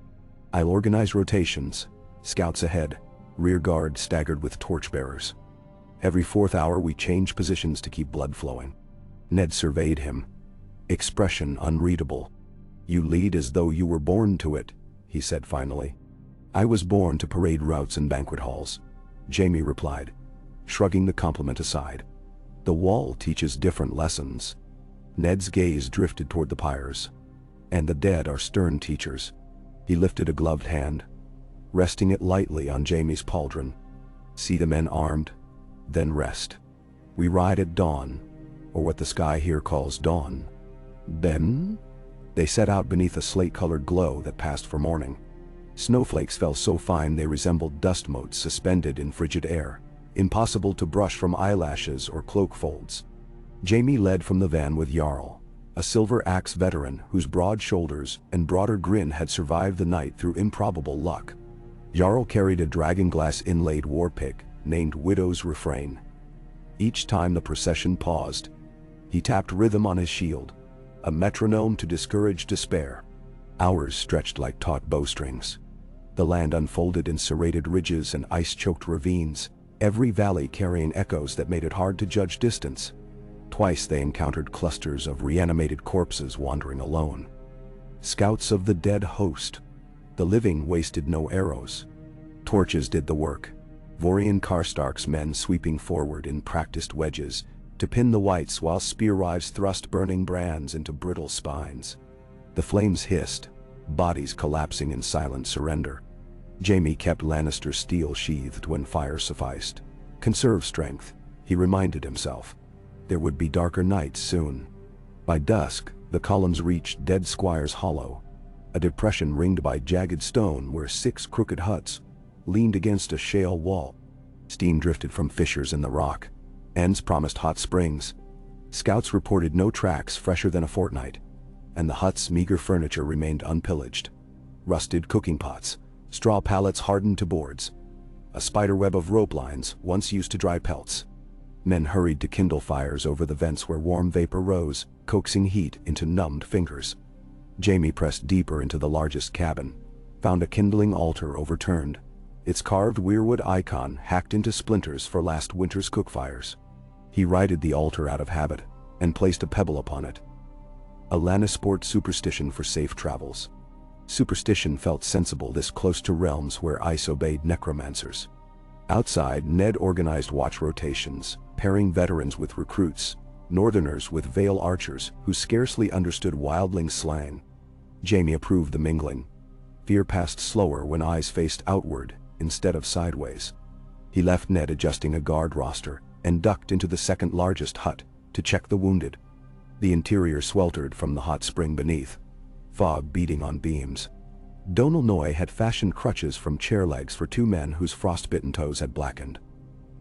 Speaker 1: I'll organize rotations, scouts ahead, rear guard staggered with torchbearers. Every 4th hour we change positions to keep blood flowing. Ned surveyed him, expression unreadable. You lead as though you were born to it, he said finally. I was born to parade routes and banquet halls, Jaime replied, shrugging the compliment aside. The wall teaches different lessons. Ned's gaze drifted toward the pyres. And the dead are stern teachers. He lifted a gloved hand, resting it lightly on Jaime's pauldron. See the men armed, then rest. We ride at dawn, or what the sky here calls dawn. Then? They set out beneath a slate-colored glow that passed for morning. Snowflakes fell so fine they resembled dust motes suspended in frigid air, impossible to brush from eyelashes or cloak folds. Jaime led from the van with Jarl, a silver axe veteran whose broad shoulders and broader grin had survived the night through improbable luck. Jarl carried a dragonglass inlaid war pick named Widow's Refrain. Each time the procession paused, he tapped rhythm on his shield, a metronome to discourage despair. Hours stretched like taut bowstrings. The land unfolded in serrated ridges and ice-choked ravines, every valley carrying echoes that made it hard to judge distance. Twice they encountered clusters of reanimated corpses wandering alone. Scouts of the dead host. The living wasted no arrows. Torches did the work, Vorian Karstark's men sweeping forward in practiced wedges to pin the whites while spear wives thrust burning brands into brittle spines. The flames hissed, bodies collapsing in silent surrender. Jaime kept Lannister's steel sheathed when fire sufficed. Conserve strength, he reminded himself. There would be darker nights soon. By dusk, the columns reached Dead Squire's Hollow, a depression ringed by jagged stone where 6 crooked huts leaned against a shale wall. Steam drifted from fissures in the rock. Ends promised hot springs. Scouts reported no tracks fresher than a fortnight, and the hut's meager furniture remained unpillaged. Rusted cooking pots, straw pallets hardened to boards, a spiderweb of rope lines once used to dry pelts. Men hurried to kindle fires over the vents where warm vapor rose, coaxing heat into numbed fingers. Jaime pressed deeper into the largest cabin, found a kindling altar overturned, its carved weirwood icon hacked into splinters for last winter's cookfires. He righted the altar out of habit and placed a pebble upon it. A Lannisport superstition for safe travels. Superstition felt sensible this close to realms where ice obeyed necromancers. Outside, Ned organized watch rotations, pairing veterans with recruits, northerners with Vale archers who scarcely understood wildling slang. Jaime approved the mingling. Fear passed slower when eyes faced outward instead of sideways. He left Ned adjusting a guard roster and ducked into the second largest hut to check the wounded. The interior sweltered from the hot spring beneath, fog beating on beams. Donal Noy had fashioned crutches from chair legs for 2 men whose frostbitten toes had blackened.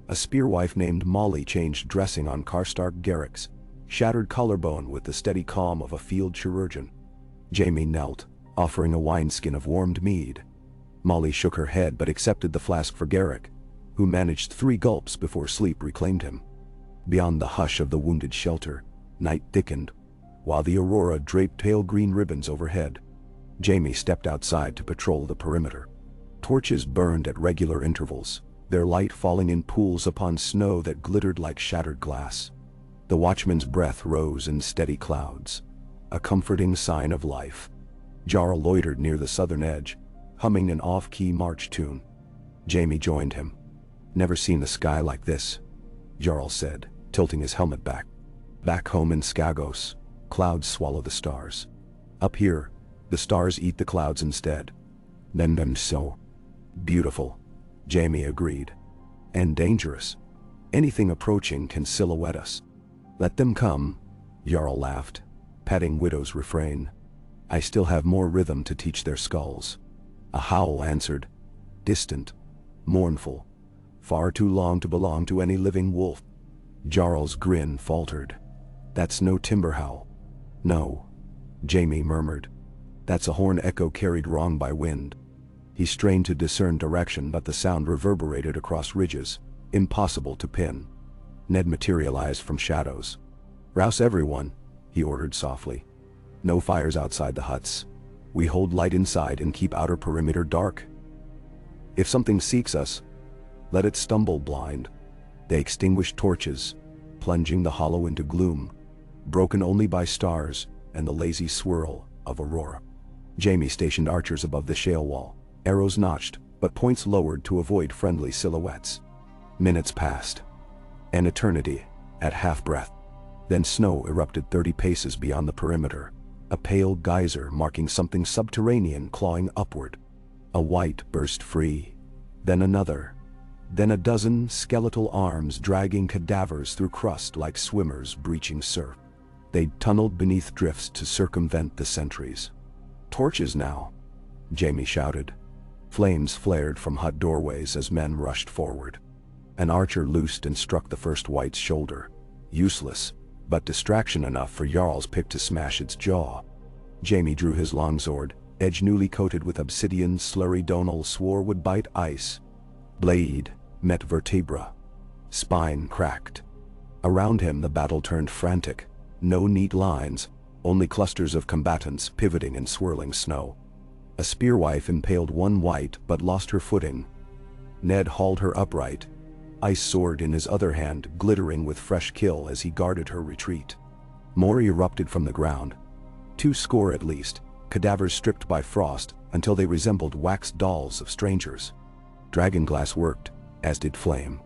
Speaker 1: A spearwife named Molly changed dressing on Karstark Garrick's shattered collarbone with the steady calm of a field chirurgeon. Jaime knelt, offering a wineskin of warmed mead. Molly shook her head but accepted the flask for Garrick, who managed 3 gulps before sleep reclaimed him. Beyond the hush of the wounded shelter, night thickened, while the aurora draped pale green ribbons overhead. Jaime stepped outside to patrol the perimeter. Torches burned at regular intervals, their light falling in pools upon snow that glittered like shattered glass. The watchman's breath rose in steady clouds, a comforting sign of life. Jarl loitered near the southern edge, humming an off-key march tune. Jaime joined him. Never seen a sky like this, Jarl said, tilting his helmet back. Back home in Skagos, clouds swallow the stars. Up here, the stars eat the clouds instead. Then so beautiful, Jaime agreed. And dangerous. Anything approaching can silhouette us. Let them come, Jarl laughed, patting Widow's Refrain. I still have more rhythm to teach their skulls. A howl answered, distant, mournful, far too long to belong to any living wolf. Jarl's grin faltered. That's no timber howl. No, Jaime murmured. That's a horn echo carried wrong by wind. He strained to discern direction, but the sound reverberated across ridges, impossible to pin. Ned materialized from shadows. "Rouse everyone," he ordered softly. "No fires outside the huts. We hold light inside and keep outer perimeter dark. If something seeks us, let it stumble blind." They extinguished torches, plunging the hollow into gloom, broken only by stars and the lazy swirl of aurora. Jaime stationed archers above the shale wall, arrows notched, but points lowered to avoid friendly silhouettes. Minutes passed. An eternity, at half-breath. Then snow erupted 30 paces beyond the perimeter, a pale geyser marking something subterranean clawing upward. A white burst free, then another, then a dozen skeletal arms dragging cadavers through crust like swimmers breaching surf. They tunneled beneath drifts to circumvent the sentries. "Torches now," Jaime shouted. Flames flared from hut doorways as men rushed forward. An archer loosed and struck the first white's shoulder. Useless, but distraction enough for Jarl's pick to smash its jaw. Jaime drew his longsword, edge newly coated with obsidian slurry Donal swore would bite ice. Blade met vertebra. Spine cracked. Around him the battle turned frantic. No neat lines, only clusters of combatants pivoting in swirling snow. A spearwife impaled one white but lost her footing. Ned hauled her upright, ice sword in his other hand glittering with fresh kill as he guarded her retreat. More erupted from the ground. 20 at least, cadavers stripped by frost until they resembled wax dolls of strangers. Dragonglass worked, as did flame.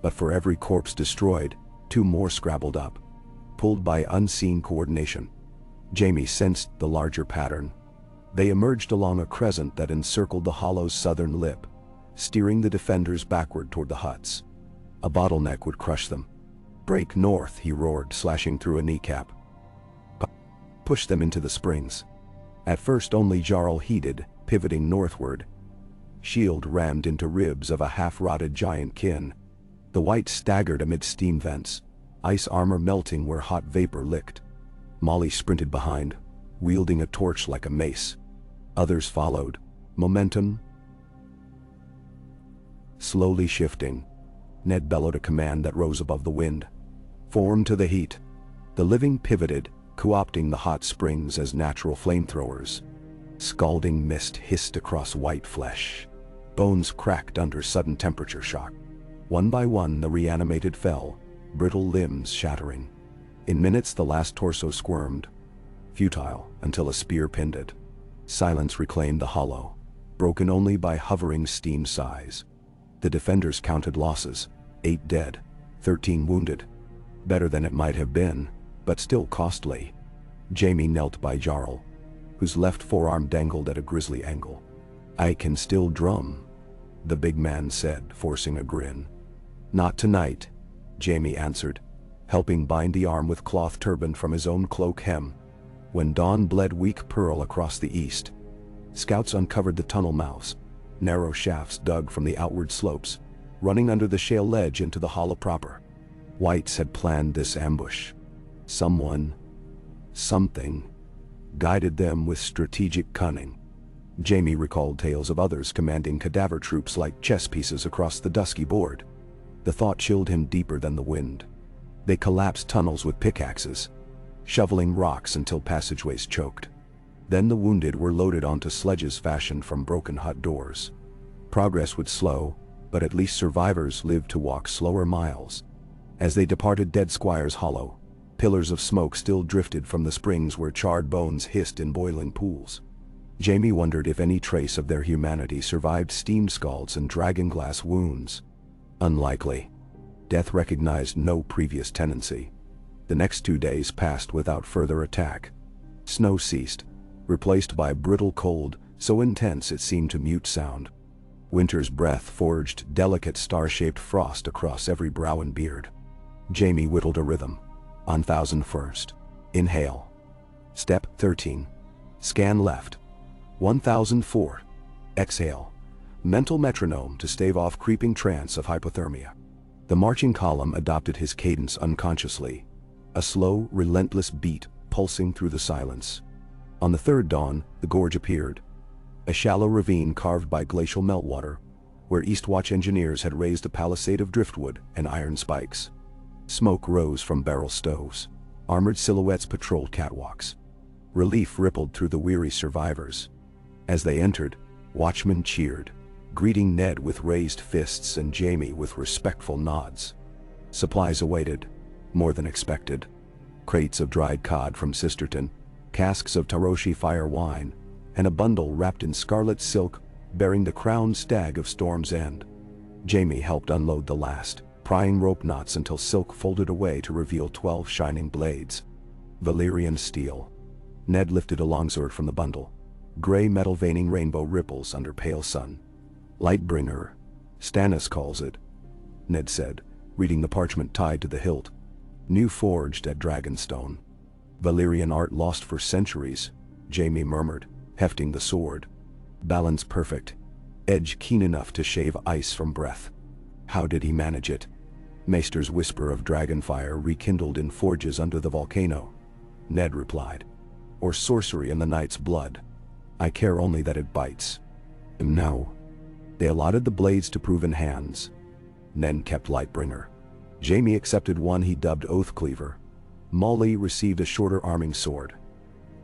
Speaker 1: But for every corpse destroyed, 2 more scrabbled up, pulled by unseen coordination. Jaime sensed the larger pattern. They emerged along a crescent that encircled the hollow's southern lip, steering the defenders backward toward the huts. A bottleneck would crush them. "Break north," he roared, slashing through a kneecap. "Push them into the springs." At first only Jarl heeded, pivoting northward. Shield rammed into ribs of a half-rotted giant kin. The white staggered amid steam vents, ice armor melting where hot vapor licked. Molly sprinted behind, wielding a torch like a mace. Others followed, momentum slowly shifting. Ned bellowed a command that rose above the wind. "Form to the heat." The living pivoted, co-opting the hot springs as natural flamethrowers. Scalding mist hissed across white flesh. Bones cracked under sudden temperature shock. One by one the reanimated fell, brittle limbs shattering. In minutes the last torso squirmed, futile until a spear pinned it. Silence reclaimed the hollow, broken only by hovering steam sighs. The defenders counted losses, 8 dead, 13 wounded. Better than it might have been, but still costly. Jaime knelt by Jarl, whose left forearm dangled at a grisly angle. "I can still drum," the big man said, forcing a grin. "Not tonight," Jaime answered, helping bind the arm with cloth turban from his own cloak hem. When dawn bled weak pearl across the east, scouts uncovered the tunnel mouths, narrow shafts dug from the outward slopes, running under the shale ledge into the hollow proper. Whites had planned this ambush. Someone, something, guided them with strategic cunning. Jaime recalled tales of others commanding cadaver troops like chess pieces across the dusky board. The thought chilled him deeper than the wind. They collapsed tunnels with pickaxes, shoveling rocks until passageways choked. Then the wounded were loaded onto sledges fashioned from broken hut doors. Progress would slow, but at least survivors lived to walk slower miles. As they departed Dead Squire's Hollow, pillars of smoke still drifted from the springs where charred bones hissed in boiling pools. Jaime wondered if any trace of their humanity survived steam scalds and dragonglass wounds. Unlikely. Death recognized no previous tendency. The next 2 days passed without further attack. Snow ceased, replaced by brittle cold so intense it seemed to mute sound. Winter's breath forged delicate star-shaped frost across every brow and beard. Jaime whittled a rhythm. On 1001st. Inhale. Step 13. Scan left. 1004. Exhale. Mental metronome to stave off creeping trance of hypothermia. The marching column adopted his cadence unconsciously, a slow, relentless beat pulsing through the silence. On the third dawn, the gorge appeared, a shallow ravine carved by glacial meltwater, where Eastwatch engineers had raised a palisade of driftwood and iron spikes. Smoke rose from barrel stoves. Armored silhouettes patrolled catwalks. Relief rippled through the weary survivors. As they entered, watchmen cheered, greeting Ned with raised fists and Jaime with respectful nods. Supplies awaited, more than expected. Crates of dried cod from Sisterton, casks of Taroshi fire wine, and a bundle wrapped in scarlet silk bearing the crowned stag of Storm's End. Jaime helped unload the last, prying rope knots until silk folded away to reveal 12 shining blades. Valyrian steel. Ned lifted a longsword from the bundle. Gray metal veining rainbow ripples under pale sun. Lightbringer, Stannis calls it, Ned said, reading the parchment tied to the hilt. New forged at Dragonstone. Valyrian art lost for centuries, Jaime murmured, hefting the sword. Balance perfect. Edge keen enough to shave ice from breath. How did he manage it? Maester's whisper of dragonfire rekindled in forges under the volcano. Ned replied. Or sorcery in the night's blood. I care only that it bites. No. They allotted the blades to proven hands. Nen kept Lightbringer. Jaime accepted one he dubbed Oathcleaver. Molly received a shorter arming sword.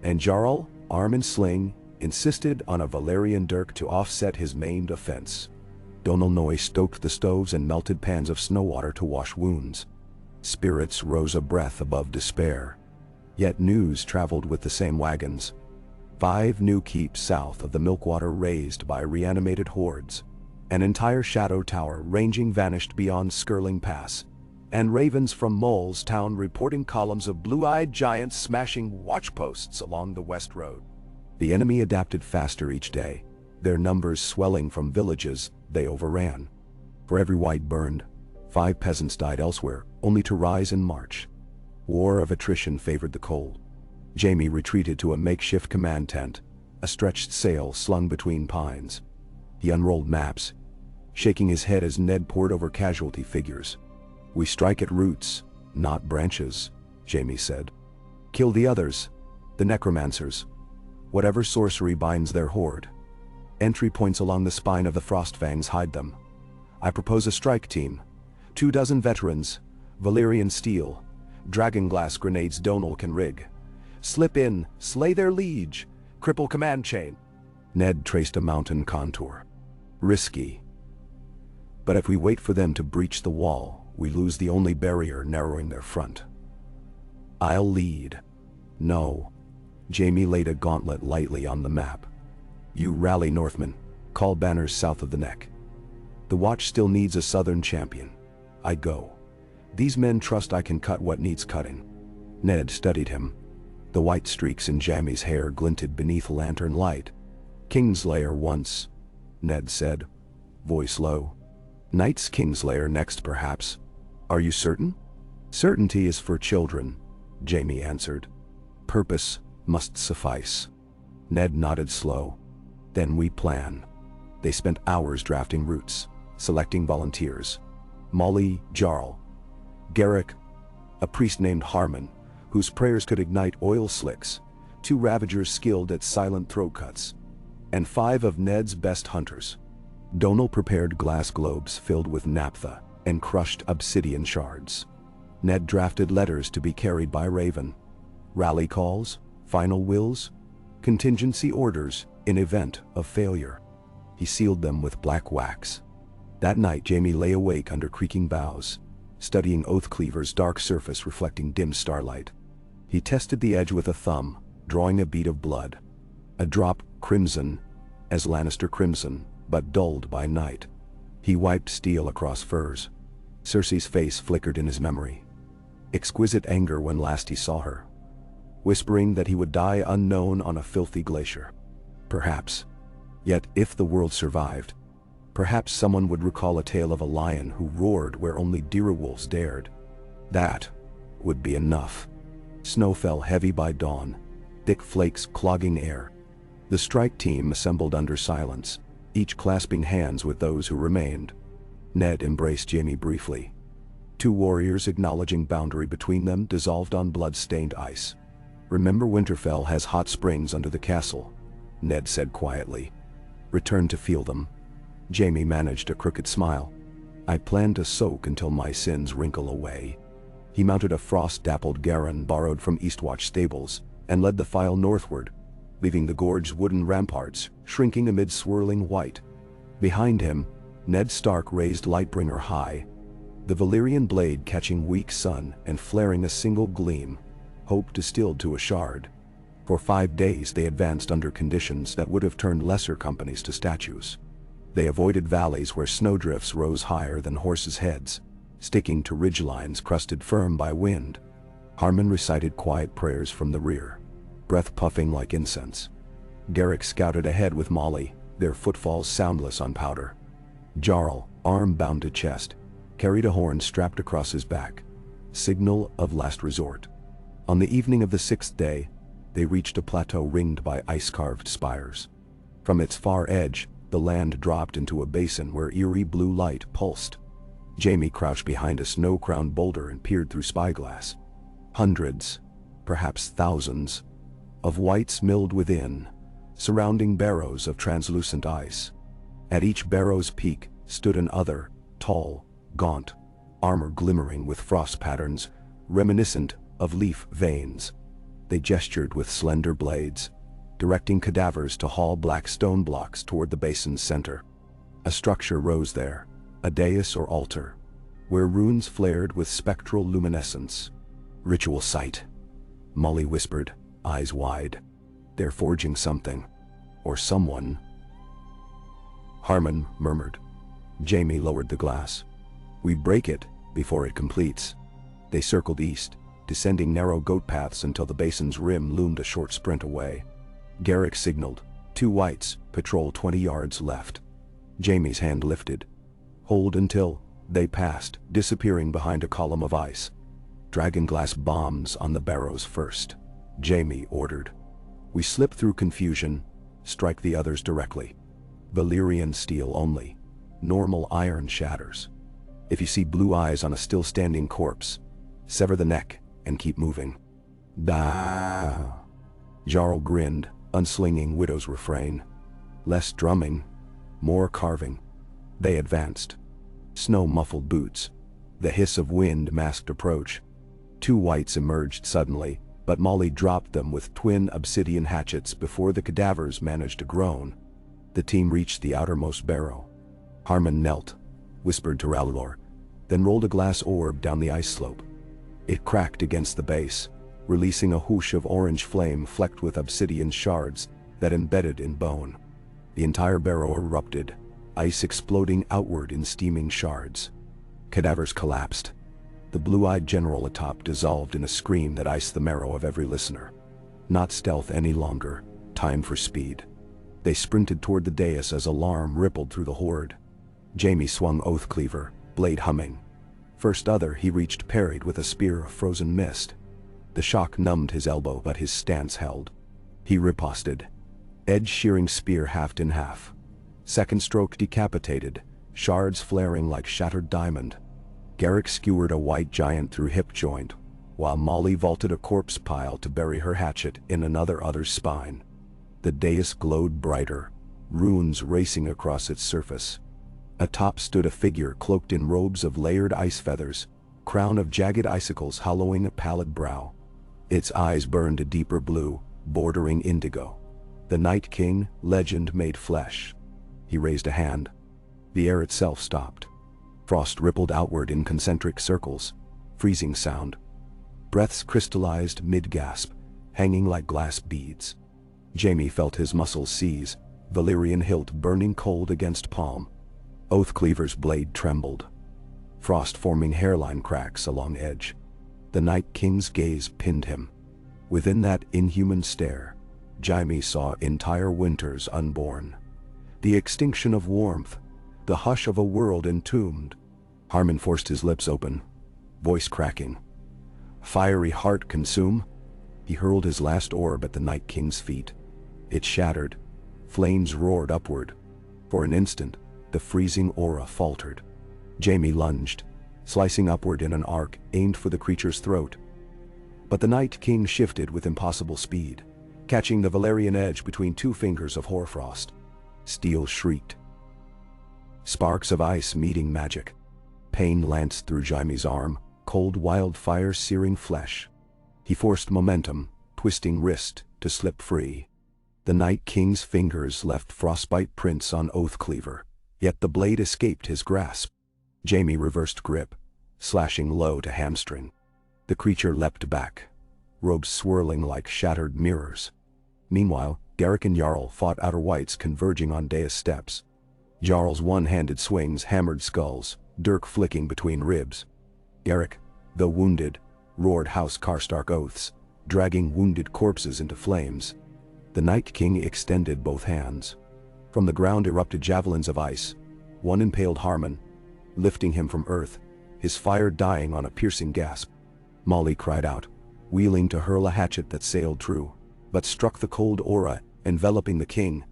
Speaker 1: And Jarl, arm and sling, insisted on a Valyrian dirk to offset his maimed offense. Donal Noy stoked the stoves and melted pans of snow water to wash wounds. Spirits rose a breath above despair. Yet news traveled with the same wagons. 5 new keeps south of the Milkwater razed by reanimated hordes. An entire shadow tower ranging vanished beyond Skirling Pass. And ravens from Mole's town reporting columns of blue-eyed giants smashing watchposts along the west road. The enemy adapted faster each day, their numbers swelling from villages they overran. For every white burned, 5 peasants died elsewhere, only to rise in March. War of attrition favored the cold. Jaime retreated to a makeshift command tent, a stretched sail slung between pines. He unrolled maps, shaking his head as Ned pored over casualty figures. We strike at roots, not branches, Jaime said. Kill the others, the necromancers. Whatever sorcery binds their horde. Entry points along the spine of the Frostfangs hide them. I propose a strike team. 24 veterans, Valyrian steel, dragonglass grenades Donal can rig. Slip in, slay their liege, cripple command chain. Ned traced a mountain contour. Risky. But if we wait for them to breach the wall, we lose the only barrier narrowing their front. I'll lead. No. Jaime laid a gauntlet lightly on the map. You rally Northmen, call banners south of the neck. The watch still needs a southern champion. I go. These men trust I can cut what needs cutting. Ned studied him. The white streaks in Jaime's hair glinted beneath lantern light. Kingslayer once, Ned said, voice low. Knight's Kingslayer next perhaps. Are you certain? Certainty is for children, Jaime answered. Purpose must suffice. Ned nodded slow. Then we plan. They spent hours drafting routes, selecting volunteers. Molly, Jarl, Garrick, a priest named Harmon, whose prayers could ignite oil slicks, 2 ravagers skilled at silent throat cuts, and 5 of Ned's best hunters. Donal prepared glass globes filled with naphtha and crushed obsidian shards. Ned drafted letters to be carried by Raven. Rally calls, final wills, contingency orders in event of failure. He sealed them with black wax. That night Jaime lay awake under creaking boughs, studying Oathcleaver's dark surface reflecting dim starlight. He tested the edge with a thumb, drawing a bead of blood. A drop crimson, as Lannister crimson, but dulled by night. He wiped steel across furs. Cersei's face flickered in his memory. Exquisite anger when last he saw her. Whispering that he would die unknown on a filthy glacier. Perhaps. Yet if the world survived, perhaps someone would recall a tale of a lion who roared where only direwolves dared. That would be enough. Snow fell heavy by dawn, thick flakes clogging air. The strike team assembled under silence, each clasping hands with those who remained. Ned embraced Jaime briefly. 2 warriors acknowledging boundary between them dissolved on blood-stained ice. Remember Winterfell has hot springs under the castle, Ned said quietly. Return to feel them. Jaime managed a crooked smile. I plan to soak until my sins wrinkle away. He mounted a frost-dappled Garin borrowed from Eastwatch stables, and led the file northward, leaving the gorge's wooden ramparts shrinking amid swirling white. Behind him, Ned Stark raised Lightbringer high, the Valyrian blade catching weak sun and flaring a single gleam, hope distilled to a shard. For 5 days they advanced under conditions that would have turned lesser companies to statues. They avoided valleys where snowdrifts rose higher than horses' heads, sticking to ridgelines crusted firm by wind. Harmon recited quiet prayers from the rear, breath puffing like incense. Garrick scouted ahead with Molly, their footfalls soundless on powder. Jarl, arm bound to chest, carried a horn strapped across his back, signal of last resort. On the evening of the 6th day, they reached a plateau ringed by ice-carved spires. From its far edge, the land dropped into a basin where eerie blue light pulsed. Jaime crouched behind a snow-crowned boulder and peered through spyglass. Hundreds, perhaps thousands, of whites milled within, surrounding barrows of translucent ice. At each barrow's peak stood an other, tall, gaunt, armor glimmering with frost patterns, reminiscent of leaf veins. They gestured with slender blades, directing cadavers to haul black stone blocks toward the basin's center. A structure rose there, a dais or altar, where runes flared with spectral luminescence. Ritual site, Molly whispered, eyes wide. They're forging something, or someone. Harmon murmured. Jaime lowered the glass. We break it before it completes. They circled east, descending narrow goat paths until the basin's rim loomed a short sprint away. Garrick signaled. 2 whites, patrol 20 yards left. Jaime's hand lifted. Hold until they passed, disappearing behind a column of ice. Dragonglass bombs on the barrows first, Jaime ordered. We slip through confusion, strike the others directly. Valyrian steel only. Normal iron shatters. If you see blue eyes on a still-standing corpse, sever the neck and keep moving. Da. Jarl grinned, unslinging Widow's refrain. Less drumming, more carving. They advanced. Snow-muffled boots. The hiss of wind masked approach. 2 whites emerged suddenly, but Molly dropped them with twin obsidian hatchets before the cadavers managed to groan. The team reached the outermost barrow. Harmon knelt, whispered to Ralor, then rolled a glass orb down the ice slope. It cracked against the base, releasing a whoosh of orange flame flecked with obsidian shards that embedded in bone. The entire barrow erupted, ice exploding outward in steaming shards. Cadavers collapsed. The blue-eyed general atop dissolved in a scream that iced the marrow of every listener. Not stealth any longer, time for speed. They sprinted toward the dais as alarm rippled through the horde. Jaime swung Oathcleaver, blade humming. First other he reached parried with a spear of frozen mist. The shock numbed his elbow, but his stance held. He riposted, edge-shearing spear halved in half. Second stroke decapitated, shards flaring like shattered diamond. Garrick skewered a white giant through hip joint, while Molly vaulted a corpse pile to bury her hatchet in another other's spine. The dais glowed brighter, runes racing across its surface. Atop stood a figure cloaked in robes of layered ice feathers, crown of jagged icicles hollowing a pallid brow. Its eyes burned a deeper blue, bordering indigo. The Night King, legend made flesh. He raised a hand. The air itself stopped. Frost rippled outward in concentric circles, freezing sound. Breaths crystallized mid-gasp, hanging like glass beads. Jaime felt his muscles seize, Valyrian hilt burning cold against palm. Oathcleaver's blade trembled, frost forming hairline cracks along edge. The Night King's gaze pinned him. Within that inhuman stare, Jaime saw entire winters unborn. The extinction of warmth, the hush of a world entombed. Harmon forced his lips open, voice cracking. Fiery heart consume? He hurled his last orb at the Night King's feet. It shattered. Flames roared upward. For an instant, the freezing aura faltered. Jaime lunged, slicing upward in an arc aimed for the creature's throat. But the Night King shifted with impossible speed, catching the Valyrian edge between 2 fingers of hoarfrost. Steel shrieked. Sparks of ice meeting magic. Pain lanced through Jaime's arm, cold wildfire searing flesh. He forced momentum, twisting wrist to slip free. The Night King's fingers left frostbite prints on Oathcleaver, yet the blade escaped his grasp. Jaime reversed grip, slashing low to hamstring. The creature leapt back, robes swirling like shattered mirrors. Meanwhile, Garrick and Jarl fought outer whites converging on dais steps. Jarl's one-handed swings hammered skulls, dirk flicking between ribs. Garrick, though wounded, roared House Karstark oaths, dragging wounded corpses into flames. The Night King extended both hands. From the ground erupted javelins of ice. One impaled Harmon, lifting him from earth, his fire dying on a piercing gasp. Molly cried out, wheeling to hurl a hatchet that sailed true, but struck the cold aura, enveloping the king.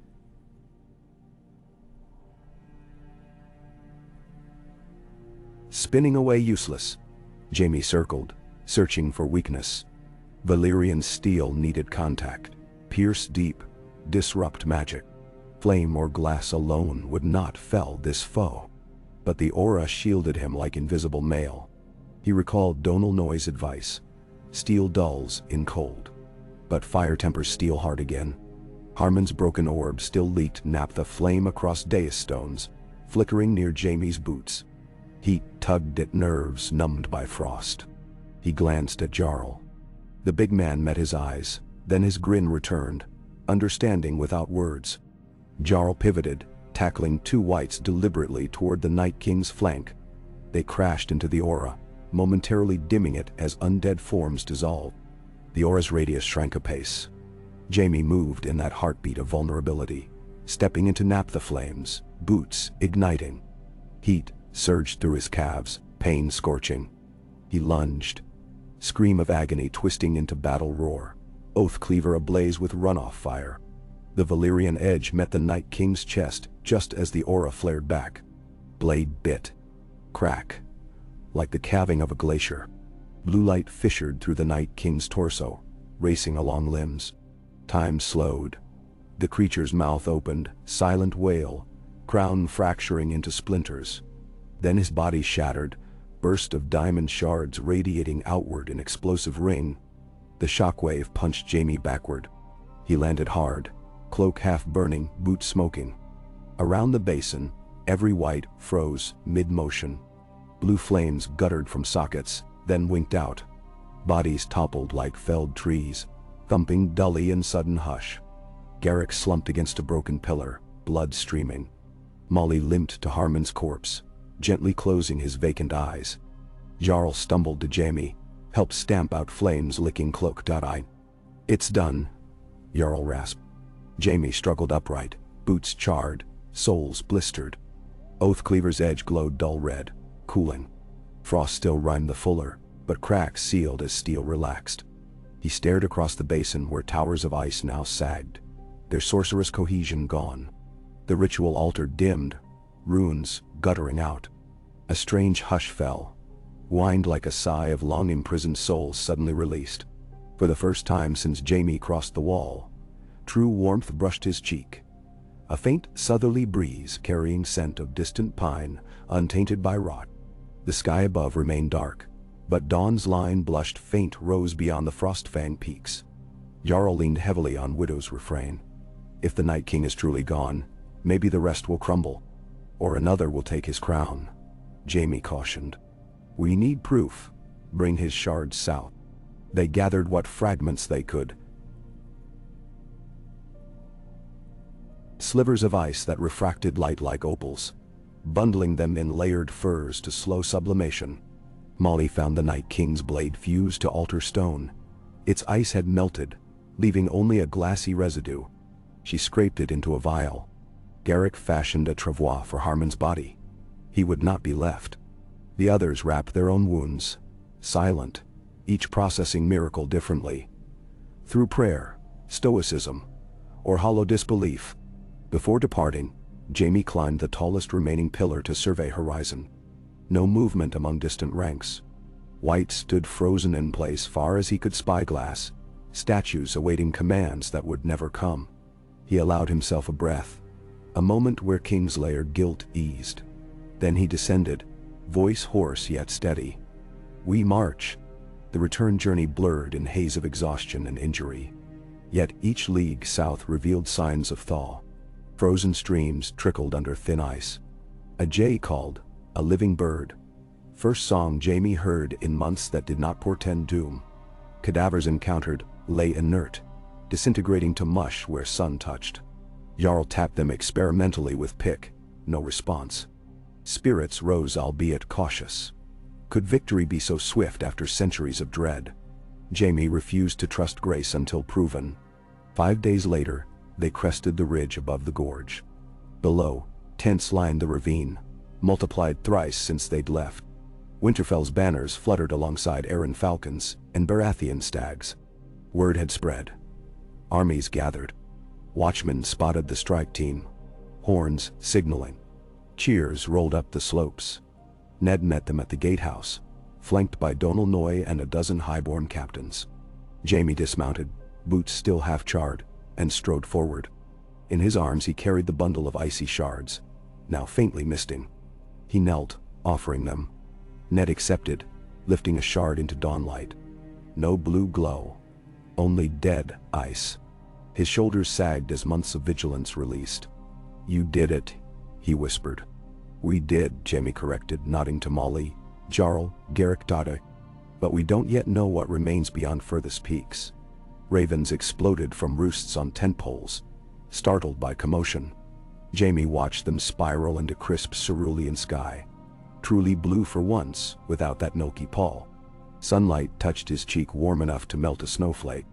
Speaker 1: Spinning away useless, Jaime circled, searching for weakness. Valyrian steel needed contact, pierce deep, disrupt magic. Flame or glass alone would not fell this foe. But the aura shielded him like invisible mail. He recalled Donal Noy's advice: steel dulls in cold, but fire tempers steel hard again. Harmon's broken orb still leaked naphtha flame across dais stones, flickering near Jaime's boots. Heat tugged at nerves numbed by frost. He glanced at Jarl. The big man met his eyes, then his grin returned, understanding without words. Jarl pivoted, tackling two whites deliberately toward the Night King's flank. They crashed into the aura, momentarily dimming it as undead forms dissolved. The aura's radius shrank a pace. Jaime moved in that heartbeat of vulnerability, stepping into naphtha flames, boots igniting. Heat surged through his calves, pain scorching. He lunged, scream of agony twisting into battle roar, Oathcleaver ablaze with runoff fire. The Valyrian edge met the Night King's chest just as the aura flared back. Blade bit. Crack. Like the calving of a glacier. Blue light fissured through the Night King's torso, racing along limbs. Time slowed. The creature's mouth opened, silent wail, crown fracturing into splinters. Then his body shattered, burst of diamond shards radiating outward in explosive ring. The shockwave punched Jaime backward. He landed hard, cloak half burning, boot smoking. Around the basin, every white froze mid-motion. Blue flames guttered from sockets, then winked out. Bodies toppled like felled trees, thumping dully in sudden hush. Garrick slumped against a broken pillar, blood streaming. Molly limped to Harmon's corpse, gently closing his vacant eyes. Jarl stumbled to Jaime, helped stamp out flames licking cloak. It's done, Jarl rasped. Jaime struggled upright, boots charred, soles blistered. Oathcleaver's edge glowed dull red, cooling. Frost still rhymed the fuller, but cracks sealed as steel relaxed. He stared across the basin where towers of ice now sagged, their sorcerous cohesion gone. The ritual altar dimmed, runes guttering out. A strange hush fell, whined like a sigh of long-imprisoned souls suddenly released. For the first time since Jaime crossed the wall, true warmth brushed his cheek. A faint southerly breeze carrying scent of distant pine, untainted by rot. The sky above remained dark, but dawn's line blushed faint rose beyond the Frostfang peaks. Jarl leaned heavily on Widow's refrain. If the Night King is truly gone, maybe the rest will crumble, or another will take his crown. Jaime cautioned. We need proof. Bring his shards south. They gathered what fragments they could. Slivers of ice that refracted light like opals, bundling them in layered furs to slow sublimation. Molly found the Night King's blade fused to altar stone. Its ice had melted, leaving only a glassy residue. She scraped it into a vial. Garrick fashioned a travois for Harmon's body. He would not be left. The others wrapped their own wounds, silent, each processing miracle differently. Through prayer, stoicism, or hollow disbelief. Before departing, Jaime climbed the tallest remaining pillar to survey horizon. No movement among distant ranks. White stood frozen in place far as he could spyglass, statues awaiting commands that would never come. He allowed himself a breath, a moment where Kingslayer guilt eased. Then he descended, voice hoarse yet steady. We march. The return journey blurred in haze of exhaustion and injury. Yet each league south revealed signs of thaw. Frozen streams trickled under thin ice. A jay called, a living bird. First song Jaime heard in months that did not portend doom. Cadavers encountered lay inert, disintegrating to mush where sun touched. Jarl tapped them experimentally with pick, no response. Spirits rose, albeit cautious. Could victory be so swift after centuries of dread? Jaime refused to trust grace until proven. 5 days later, they crested the ridge above the gorge. Below, tents lined the ravine, multiplied thrice since they'd left. Winterfell's banners fluttered alongside Arryn falcons and Baratheon stags. Word had spread. Armies gathered. Watchmen spotted the strike team. Horns signaling. Cheers rolled up the slopes. Ned met them at the gatehouse, flanked by Donal Noy and a dozen highborn captains. Jaime dismounted, boots still half charred, and strode forward. In his arms he carried the bundle of icy shards, now faintly misting. He knelt, offering them. Ned accepted, lifting a shard into dawnlight. No blue glow, only dead ice. His shoulders sagged as months of vigilance released. "You did it," he whispered. "We did," Jaime corrected, nodding to Molly, Jarl, Garrick Dada. "But we don't yet know what remains beyond furthest peaks." Ravens exploded from roosts on tent poles, startled by commotion. Jaime watched them spiral into crisp cerulean sky. Truly blue for once, without that milky pall. Sunlight touched his cheek warm enough to melt a snowflake.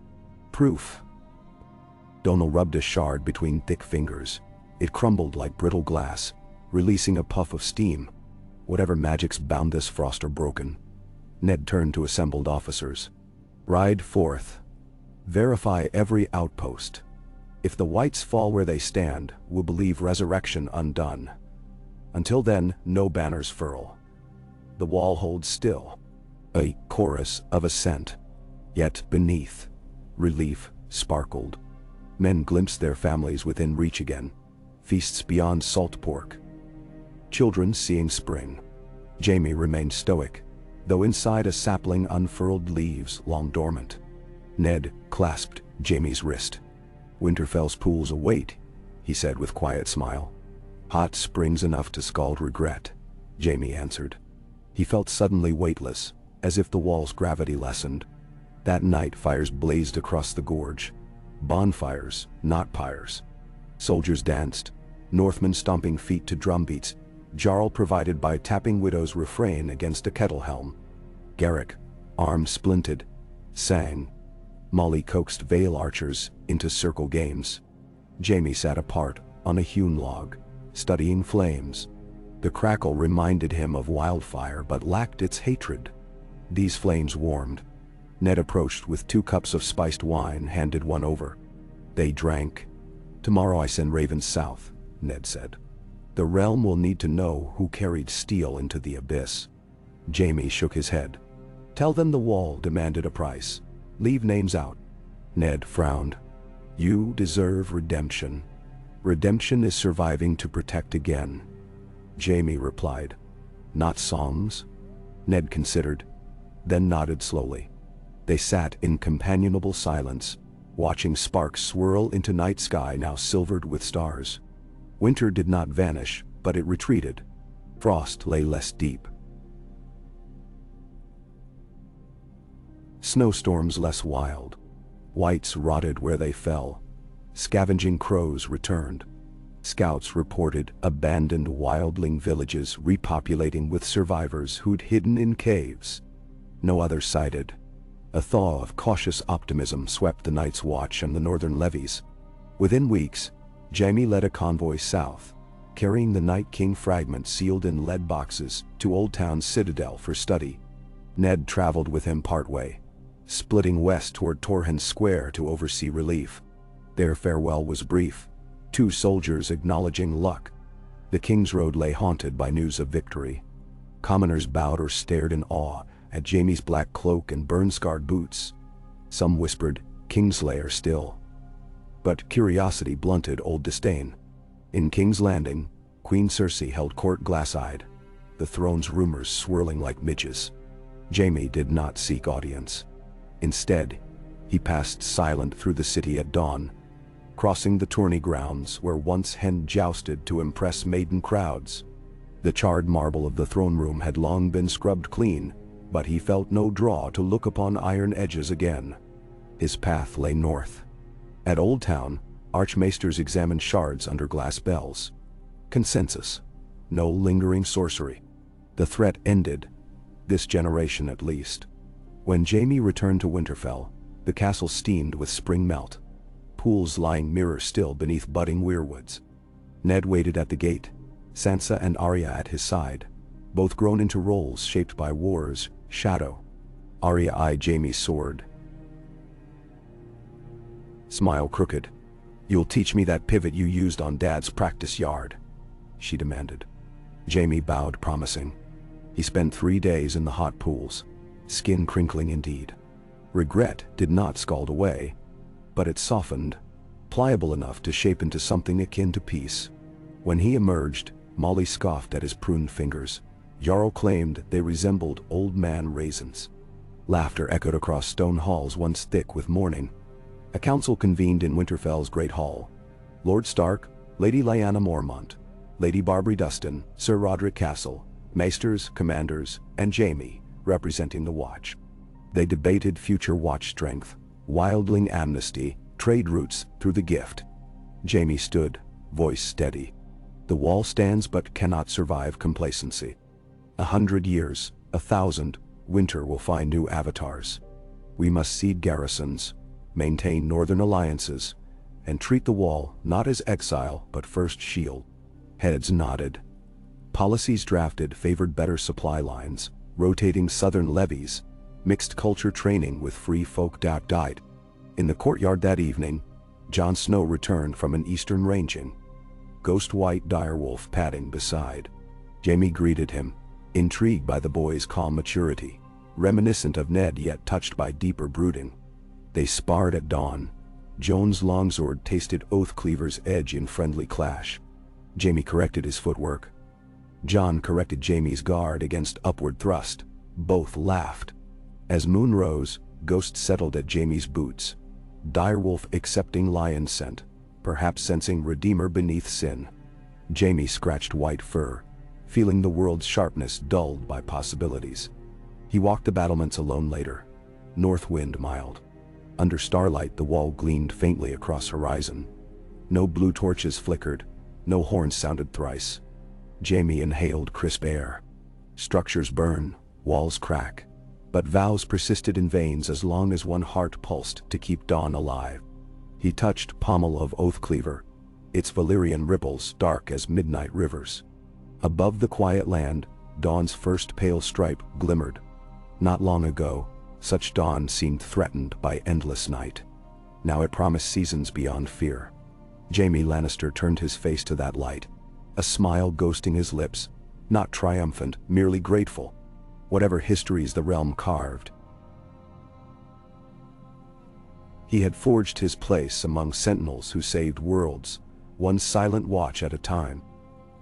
Speaker 1: Proof. Donal rubbed a shard between thick fingers. It crumbled like brittle glass, releasing a puff of steam. Whatever magics bound this frost are broken. Ned turned to assembled officers. "Ride forth. Verify every outpost. If the whites fall where they stand, we'll believe resurrection undone. Until then, no banners furl. The wall holds still." A chorus of assent. Yet beneath, relief sparkled. Men glimpsed their families within reach again. Feasts beyond salt pork. Children seeing spring. Jaime remained stoic, though inside a sapling unfurled leaves long dormant. Ned clasped Jaime's wrist. "Winterfell's pools await," he said with quiet smile. "Hot springs enough to scald regret," Jaime answered. He felt suddenly weightless, as if the wall's gravity lessened. That night fires blazed across the gorge. Bonfires, not pyres. Soldiers danced, Northmen stomping feet to drumbeats, Jarl provided by tapping widow's refrain against a kettle helm. Garrick, arms splinted, sang. Molly coaxed Vale archers into circle games. Jaime sat apart on a hewn log, studying flames. The crackle reminded him of wildfire but lacked its hatred. These flames warmed. Ned approached with 2 cups of spiced wine, handed one over. They drank. "Tomorrow I send ravens south," Ned said. "The realm will need to know who carried steel into the abyss." Jaime shook his head. "Tell them the wall demanded a price. Leave names out." Ned frowned. "You deserve redemption. Redemption is surviving to protect again." Jaime replied. "Not songs?" Ned considered, then nodded slowly. They sat in companionable silence, watching sparks swirl into night sky now silvered with stars. Winter did not vanish, but it retreated. Frost lay less deep. Snowstorms less wild. Whites rotted where they fell. Scavenging crows returned. Scouts reported abandoned wildling villages repopulating with survivors who'd hidden in caves. No others sighted. A thaw of cautious optimism swept the Night's Watch and the northern levies. Within weeks, Jaime led a convoy south, carrying the Night King fragment sealed in lead boxes to Old Town's citadel for study. Ned traveled with him partway, splitting west toward Torrhen's Square to oversee relief. Their farewell was brief, 2 soldiers acknowledging luck. The King's Road lay haunted by news of victory. Commoners bowed or stared in awe at Jaime's black cloak and burn-scarred boots. Some whispered, "Kingslayer still." But curiosity blunted old disdain. In King's Landing, Queen Cersei held court glass-eyed, the throne's rumors swirling like midges. Jaime did not seek audience. Instead, he passed silent through the city at dawn, crossing the tourney grounds where once hen jousted to impress maiden crowds. The charred marble of the throne room had long been scrubbed clean, but he felt no draw to look upon iron edges again. His path lay north. At Old Town, archmaesters examined shards under glass bells. Consensus: no lingering sorcery. The threat ended, this generation at least. When Jaime returned to Winterfell, the castle steamed with spring melt, pools lying mirror still beneath budding weirwoods. Ned waited at the gate, Sansa and Arya at his side, both grown into roles shaped by war's shadow. Arya eyed Jaime's sword. Smile crooked. "You'll teach me that pivot you used on Dad's practice yard," she demanded. Jaime bowed, promising. He spent 3 days in the hot pools, skin crinkling indeed. Regret did not scald away, but it softened, pliable enough to shape into something akin to peace. When he emerged, Molly scoffed at his pruned fingers. Jarl claimed they resembled old man raisins. Laughter echoed across stone halls once thick with mourning. A council convened in Winterfell's great hall. Lord Stark, Lady Lyanna Mormont, Lady Barbary Dustin, Sir Roderick Castle, maesters, commanders, and Jaime, representing the Watch. They debated future Watch strength, wildling amnesty, trade routes through the gift. Jaime stood, voice steady. The wall stands but cannot survive complacency. 100 years, 1,000, winter will find new avatars. We must cede garrisons, maintain northern alliances, and treat the wall not as exile but first shield. Heads nodded. Policies drafted favored better supply lines, rotating southern levies, mixed culture training with free folk died. In the courtyard that evening, Jon Snow returned from an eastern ranging, ghost-white direwolf padding beside. Jaime greeted him, intrigued by the boy's calm maturity, reminiscent of Ned yet touched by deeper brooding. They sparred at dawn. Jon's longsword tasted Oathcleaver's edge in friendly clash. Jaime corrected his footwork. Jon corrected Jaime's guard against upward thrust. Both laughed. As moon rose, Ghost settled at Jaime's boots. Direwolf accepting lion scent, perhaps sensing Redeemer beneath sin. Jaime scratched white fur, feeling the world's sharpness dulled by possibilities. He walked the battlements alone later. North wind mild. Under starlight the wall gleamed faintly across horizon. No blue torches flickered, no horns sounded thrice. Jaime inhaled crisp air. Structures burn, walls crack, but vows persisted in veins as long as one heart pulsed to keep dawn alive. He touched pommel of Oathcleaver, its Valyrian ripples dark as midnight rivers. Above the quiet land, dawn's first pale stripe glimmered. Not long ago, such dawn seemed threatened by endless night. Now it promised seasons beyond fear. Jaime Lannister turned his face to that light, a smile ghosting his lips, not triumphant, merely grateful. Whatever histories the realm carved, he had forged his place among sentinels who saved worlds, one silent watch at a time.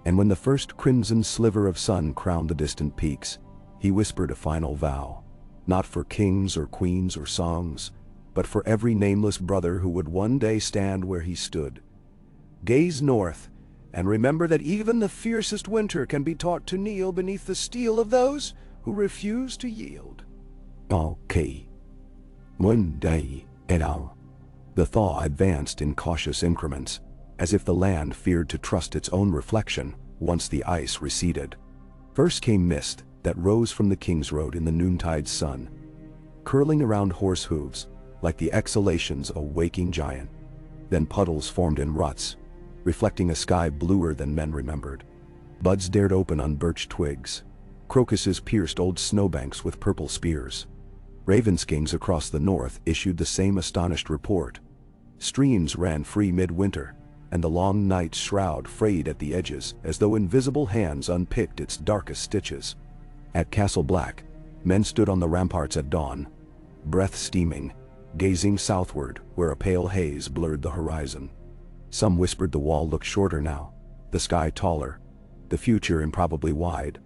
Speaker 1: And when the first crimson sliver of sun crowned the distant peaks, he whispered a final vow. Not for kings or queens or songs, but for every nameless brother who would one day stand where he stood. Gaze north, and remember that even the fiercest winter can be taught to kneel beneath the steel of those who refuse to yield. Okay. One day, et al. The thaw advanced in cautious increments, as if the land feared to trust its own reflection once the ice receded. First came mist that rose from the King's Road in the noontide sun, curling around horse hooves like the exhalations of a waking giant. Then puddles formed in ruts, reflecting a sky bluer than men remembered. Buds dared open on birch twigs. Crocuses pierced old snowbanks with purple spears. Ravenskings across the north issued the same astonished report. Streams ran free midwinter, and the long night shroud frayed at the edges as though invisible hands unpicked its darkest stitches. At Castle Black, men stood on the ramparts at dawn, breath steaming, gazing southward where a pale haze blurred the horizon. Some whispered the wall looked shorter now, the sky taller, the future improbably wide.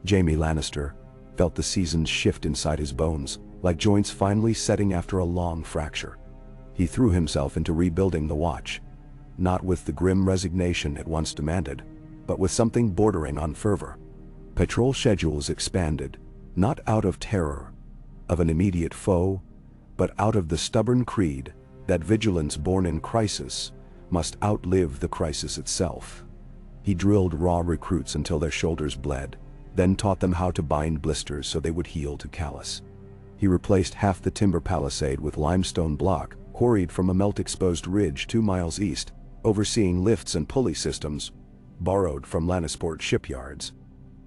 Speaker 1: Jaime Lannister, felt the seasons shift inside his bones, like joints finally setting after a long fracture. He threw himself into rebuilding the watch, not with the grim resignation it once demanded, but with something bordering on fervor. Patrol schedules expanded, not out of terror of an immediate foe, but out of the stubborn creed that vigilance born in crisis must outlive the crisis itself. He drilled raw recruits until their shoulders bled, then taught them how to bind blisters so they would heal to callus. He replaced half the timber palisade with limestone block quarried from a melt-exposed ridge 2 miles east, overseeing lifts and pulley systems borrowed from Lannisport shipyards.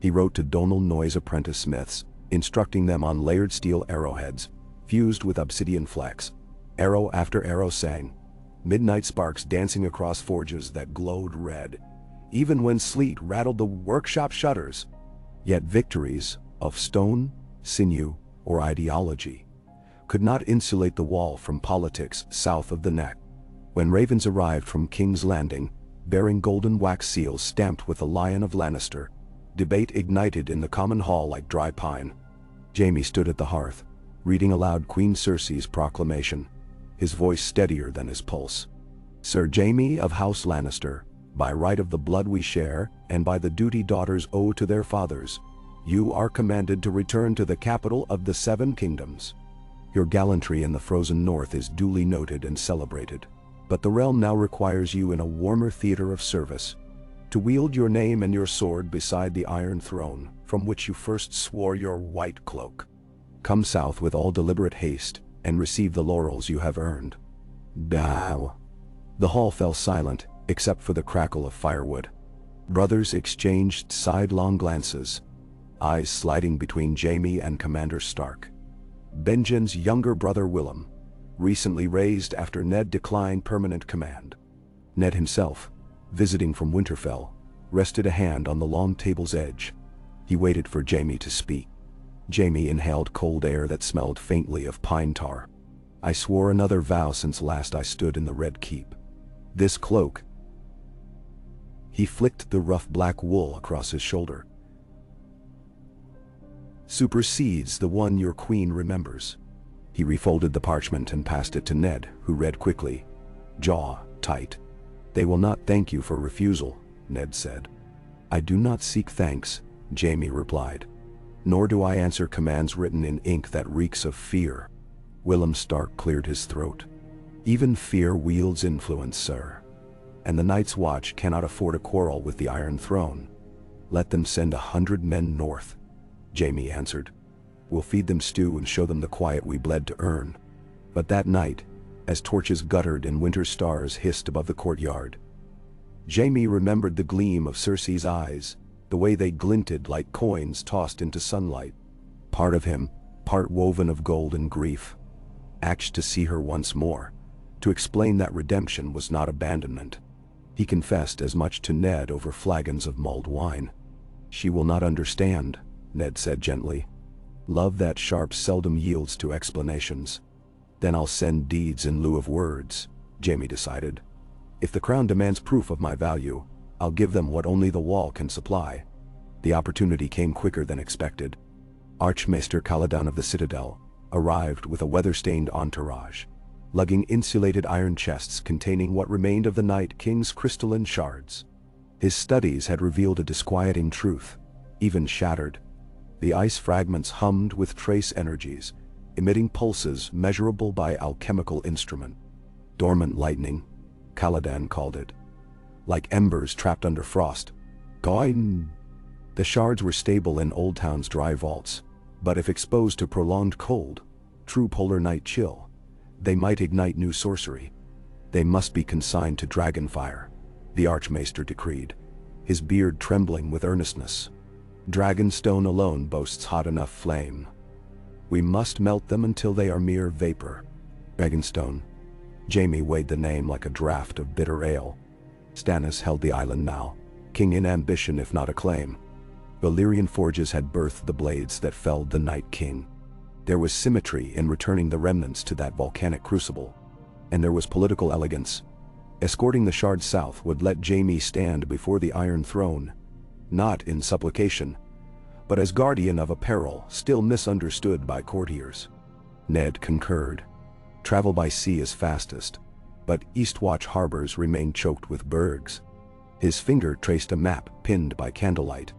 Speaker 1: He wrote to Donal Noy's apprentice smiths, instructing them on layered steel arrowheads, fused with obsidian flecks. Arrow after arrow sang, midnight sparks dancing across forges that glowed red, even when sleet rattled the workshop shutters. Yet victories of stone, sinew, or ideology could not insulate the wall from politics south of the neck. When ravens arrived from King's Landing, bearing golden wax seals stamped with the Lion of Lannister, debate ignited in the common hall like dry pine. Jaime stood at the hearth, reading aloud Queen Cersei's proclamation, his voice steadier than his pulse. Sir Jaime of House Lannister, by right of the blood we share, and by the duty daughters owe to their fathers, you are commanded to return to the capital of the Seven Kingdoms. Your gallantry in the frozen north is duly noted and celebrated, but the realm now requires you in a warmer theater of service, to wield your name and your sword beside the Iron Throne, from which you first swore your white cloak. Come south with all deliberate haste, and receive the laurels you have earned. Now. The hall fell silent, except for the crackle of firewood. Brothers exchanged sidelong glances, eyes sliding between Jaime and Commander Stark. Benjen's younger brother Willem, recently raised after Ned declined permanent command. Ned himself, visiting from Winterfell, rested a hand on the long table's edge. He waited for Jaime to speak. Jaime inhaled cold air that smelled faintly of pine tar. I swore another vow since last I stood in the Red Keep. This cloak. He flicked the rough black wool across his shoulder. Supersedes the one your queen remembers. He refolded the parchment and passed it to Ned, who read quickly, jaw tight. They will not thank you for refusal, Ned said. I do not seek thanks, Jaime replied. Nor do I answer commands written in ink that reeks of fear. Willem Stark cleared his throat. Even fear wields influence, sir. And the Night's Watch cannot afford a quarrel with the Iron Throne. Let them send 100 men north, Jaime answered. We'll feed them stew and show them the quiet we bled to earn. But that night, as torches guttered and winter stars hissed above the courtyard, Jaime remembered the gleam of Cersei's eyes, the way they glinted like coins tossed into sunlight. Part of him, part woven of gold and grief, ached to see her once more, to explain that redemption was not abandonment. He confessed as much to Ned over flagons of mulled wine. She will not understand, Ned said gently. Love that sharp seldom yields to explanations. Then I'll send deeds in lieu of words, Jaime decided. If the crown demands proof of my value, I'll give them what only the wall can supply. The opportunity came quicker than expected. Archmaester Caladan of the Citadel arrived with a weather-stained entourage, lugging insulated iron chests containing what remained of the Night King's crystalline shards. His studies had revealed a disquieting truth, even shattered. The ice fragments hummed with trace energies, emitting pulses measurable by alchemical instrument. Dormant lightning, Caladan called it. Like embers trapped under frost. Goin. The shards were stable in Old Town's dry vaults, but if exposed to prolonged cold, true polar night chill, they might ignite new sorcery. They must be consigned to dragonfire, the Archmaester decreed, his beard trembling with earnestness. Dragonstone alone boasts hot enough flame. We must melt them until they are mere vapor. Dragonstone. Jaime weighed the name like a draught of bitter ale. Stannis held the island now, king in ambition if not acclaim. Valyrian forges had birthed the blades that felled the Night King. There was symmetry in returning the remnants to that volcanic crucible. And there was political elegance. Escorting the shards south would let Jaime stand before the Iron Throne, not in supplication, but as guardian of a peril still misunderstood by courtiers. Ned concurred. Travel by sea is fastest, but Eastwatch harbors remain choked with bergs. His finger traced a map pinned by candlelight.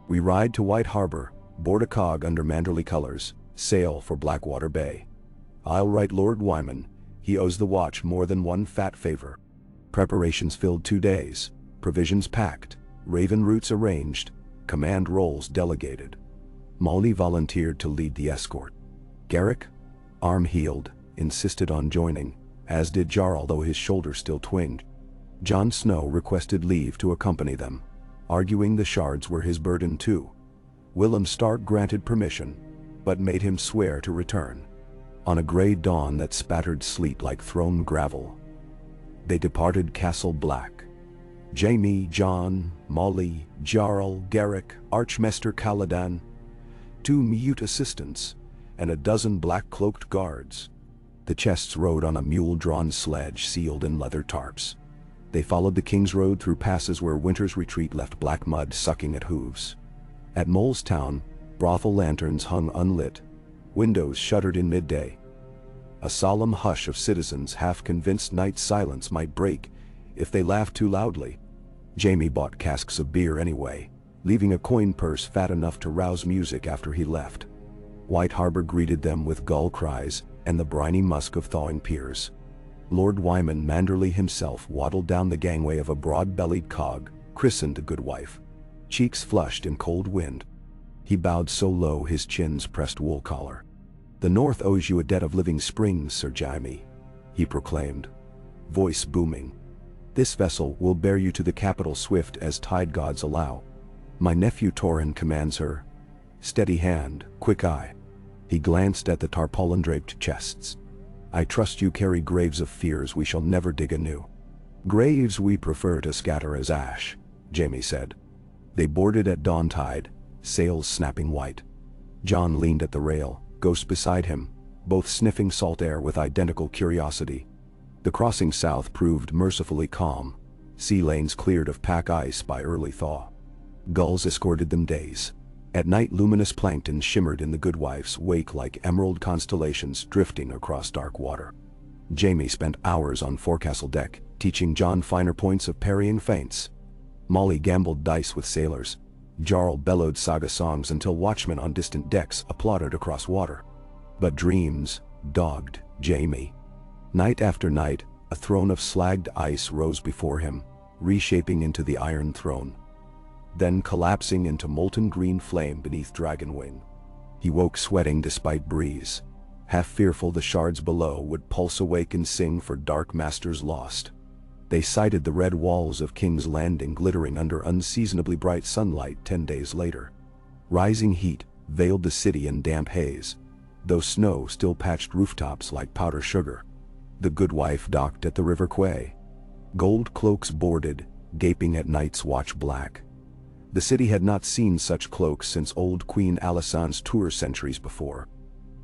Speaker 1: We ride to White Harbor, board a cog under Manderley colors, sail for Blackwater Bay. I'll write Lord Wyman, he owes the watch more than one fat favor. Preparations filled 2 days, provisions packed, raven routes arranged, command roles delegated. Molly volunteered to lead the escort. Garrick, arm healed, insisted on joining, as did Jarl though his shoulder still twinged. Jon Snow requested leave to accompany them, arguing the shards were his burden too. Willem Stark granted permission, but made him swear to return. On a gray dawn that spattered sleet like thrown gravel, they departed Castle Black. Jaime, Jon, Molly, Jarl, Garrick, Archmaester Caladan, 2 mute assistants, and a dozen black-cloaked guards. The chests rode on a mule-drawn sledge sealed in leather tarps. They followed the King's Road through passes where winter's retreat left black mud sucking at hooves. At Mole's Town, brothel lanterns hung unlit, windows shuttered in midday. A solemn hush of citizens half-convinced night's silence might break if they laughed too loudly. Jaime bought casks of beer anyway, leaving a coin purse fat enough to rouse music after he left. White Harbor greeted them with gull cries and the briny musk of thawing piers. Lord Wyman Manderley himself waddled down the gangway of a broad-bellied cog, christened the Goodwife. Cheeks flushed in cold wind. He bowed so low his chins pressed wool collar. "The North owes you a debt of living springs, Sir Jaime," he proclaimed, voice booming. "This vessel will bear you to the capital swift as tide gods allow. My nephew Torrin commands her. Steady hand, quick eye." He glanced at the tarpaulin-draped chests. "I trust you carry graves of fears we shall never dig anew." "Graves we prefer to scatter as ash," Jaime said. They boarded at dawn tide, sails snapping white. Jon leaned at the rail, Ghost beside him, both sniffing salt air with identical curiosity. The crossing south proved mercifully calm, sea lanes cleared of pack ice by early thaw. Gulls escorted them days. At night luminous plankton shimmered in the Goodwife's wake like emerald constellations drifting across dark water. Jaime spent hours on forecastle deck, teaching Jon finer points of parrying feints. Molly gambled dice with sailors. Jarl bellowed saga songs until watchmen on distant decks applauded across water. But dreams dogged Jaime. Night after night, a throne of slagged ice rose before him, reshaping into the Iron Throne, then collapsing into molten green flame beneath Dragonwing. He woke sweating despite breeze, half fearful the shards below would pulse awake and sing for Dark Masters lost. They sighted the red walls of King's Landing glittering under unseasonably bright sunlight 10 days later. Rising heat veiled the city in damp haze, though snow still patched rooftops like powder sugar. The Goodwife docked at the River Quay. Gold cloaks boarded, gaping at Night's Watch black. The city had not seen such cloaks since old Queen Alisanne's tour centuries before.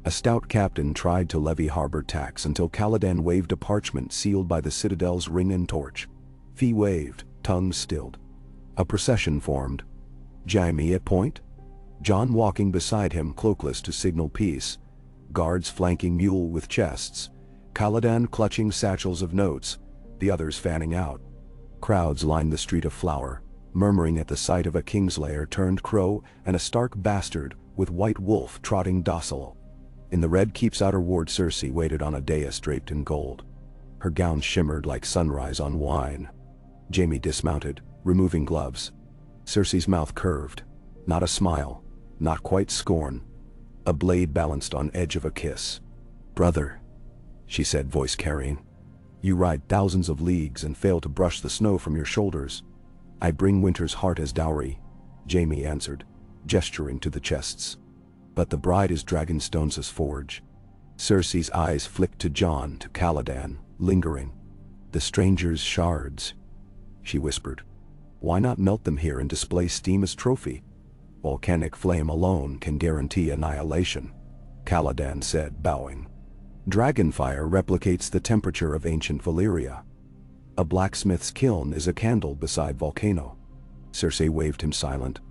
Speaker 1: A stout captain tried to levy harbor tax until Caladan waved a parchment sealed by the citadel's ring and torch. Fee waved, tongue stilled. A procession formed. Jaime at point, Jon walking beside him cloakless to signal peace, guards flanking mule with chests, Caladan clutching satchels of notes, the others fanning out. Crowds lined the street of Flower, murmuring at the sight of a kingslayer turned crow and a stark bastard with white wolf trotting docile. In the Red Keep's outer ward Cersei waited on a dais draped in gold. Her gown shimmered like sunrise on wine. Jaime dismounted, removing gloves. Cersei's mouth curved. Not a smile, not quite scorn. A blade balanced on edge of a kiss. "Brother," she said, voice carrying. "You ride thousands of leagues and fail to brush the snow from your shoulders." "I bring winter's heart as dowry," Jaime answered, gesturing to the chests. "But the bride is Dragonstone's forge." Cersei's eyes flicked to Jon, to Caladan, lingering. "The stranger's shards," she whispered. "Why not melt them here and display steam as trophy? Volcanic flame alone can guarantee annihilation," Caladan said, bowing. "Dragonfire replicates the temperature of ancient Valyria. A blacksmith's kiln is a candle beside volcano." Cersei waved him silent.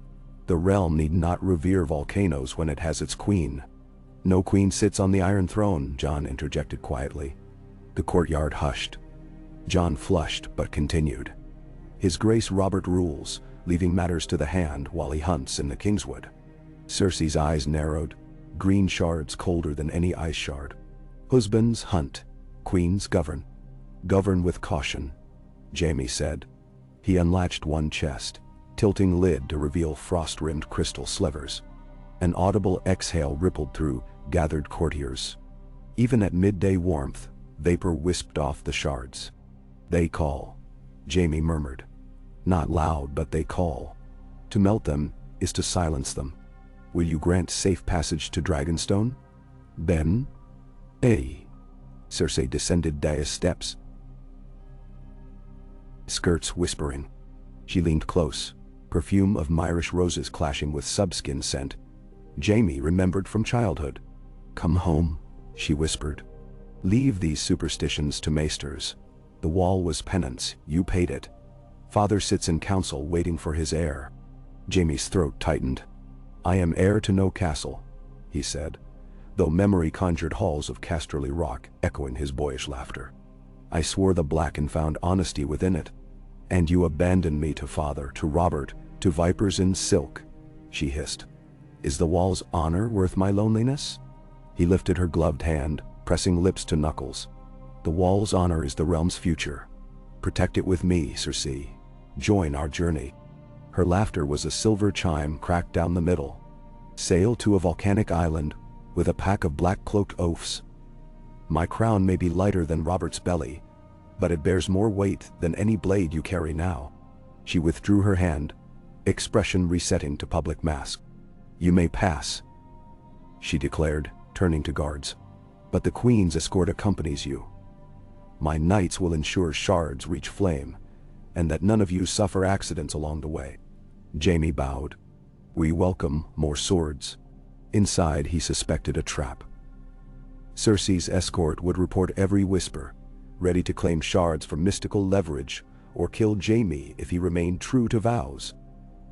Speaker 1: The realm need not revere volcanoes when it has its queen. No queen sits on the Iron Throne, John interjected quietly. The courtyard hushed. John flushed but continued. His Grace Robert rules, leaving matters to the hand while he hunts in the Kingswood. Cersei's eyes narrowed, green shards colder than any ice shard. Husbands hunt, queens govern. Govern with caution, Jaime said. He unlatched one chest, tilting lid to reveal frost-rimmed crystal slivers. An audible exhale rippled through gathered courtiers. Even at midday warmth, vapor wisped off the shards. They call, Jaime murmured. Not loud, but they call. To melt them is to silence them. Will you grant safe passage to Dragonstone? Ben? Cersei descended dais steps, skirts whispering. She leaned close, perfume of Myrish roses clashing with subskin scent. Jaime remembered from childhood. Come home, she whispered. Leave these superstitions to maesters. The wall was penance, you paid it. Father sits in council waiting for his heir. Jaime's throat tightened. I am heir to no castle, he said, though memory conjured halls of Casterly rock echoing his boyish laughter. I swore the black and found honesty within it. And you abandoned me to father, to Robert, to vipers in silk, she hissed. Is the wall's honor worth my loneliness? He lifted her gloved hand, pressing lips to knuckles. The wall's honor is the realm's future. Protect it with me, Cersei. Join our journey. Her laughter was a silver chime cracked down the middle. Sail to a volcanic island with a pack of black-cloaked oafs. My crown may be lighter than Robert's belly, but it bears more weight than any blade you carry now. She withdrew her hand, expression resetting to public mask. You may pass, she declared, turning to guards. But the Queen's escort accompanies you. My knights will ensure shards reach flame, and that none of you suffer accidents along the way. Jaime bowed. We welcome more swords. Inside he suspected a trap. Cersei's escort would report every whisper, ready to claim shards for mystical leverage or kill Jaime if he remained true to vows.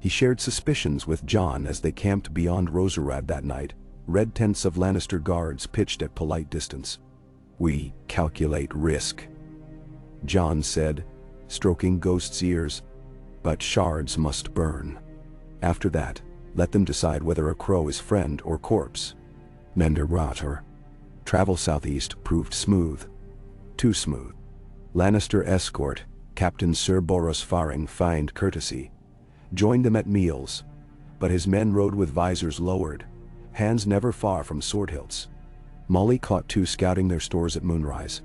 Speaker 1: He shared suspicions with Jon as they camped beyond Roserad that night, red tents of Lannister guards pitched at polite distance. We calculate risk, Jon said, stroking Ghost's ears. But shards must burn. After that, let them decide whether a crow is friend or corpse. Mender Rotter. Travel southeast proved smooth. Too smooth. Lannister escort, Captain Sir Boros Faring feigned courtesy, joined them at meals, but his men rode with visors lowered, hands never far from sword hilts. Molly caught two scouting their stores at moonrise.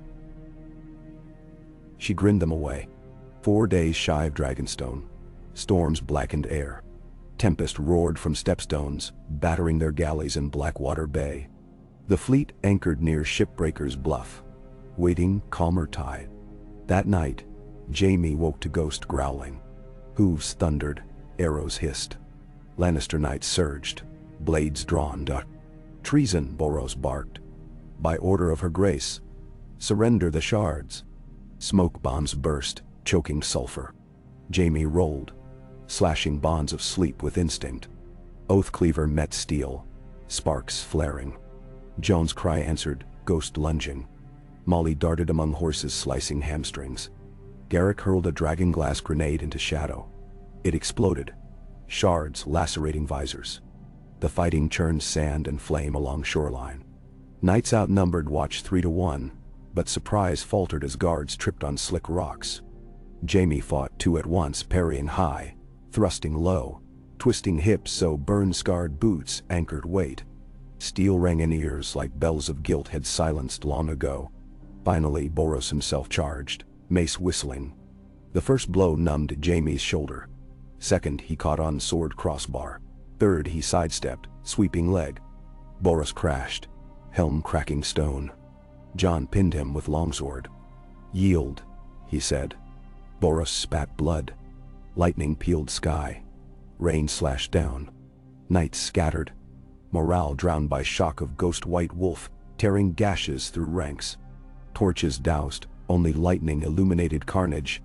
Speaker 1: She grinned them away. 4 days shy of Dragonstone. Storms blackened air. Tempest roared from stepstones, battering their galleys in Blackwater Bay. The fleet anchored near Shipbreaker's Bluff, waiting calmer tide. That night, Jaime woke to Ghost growling. Hooves thundered, arrows hissed. Lannister knights surged, blades drawn. Treason, Boros barked. By order of her grace, surrender the shards. Smoke bombs burst, choking sulfur. Jaime rolled, slashing bonds of sleep with instinct. Oathcleaver met steel, sparks flaring. Joan's cry answered, Ghost lunging. Molly darted among horses slicing hamstrings. Garrick hurled a dragonglass grenade into shadow. It exploded, shards lacerating visors. The fighting churned sand and flame along shoreline. Knights outnumbered watched 3-1, but surprise faltered as guards tripped on slick rocks. Jaime fought two at once, parrying high, thrusting low, twisting hips so burn-scarred boots anchored weight. Steel rang in ears like bells of guilt had silenced long ago. Finally, Boros himself charged, mace whistling. The first blow numbed Jaime's shoulder. Second, he caught on sword crossbar. Third, he sidestepped, sweeping leg. Boros crashed, helm cracking stone. Jon pinned him with longsword. Yield, he said. Boros spat blood. Lightning peeled sky. Rain slashed down. Knights scattered. Morale drowned by shock of Ghost White Wolf, tearing gashes through ranks. Torches doused, only lightning illuminated carnage.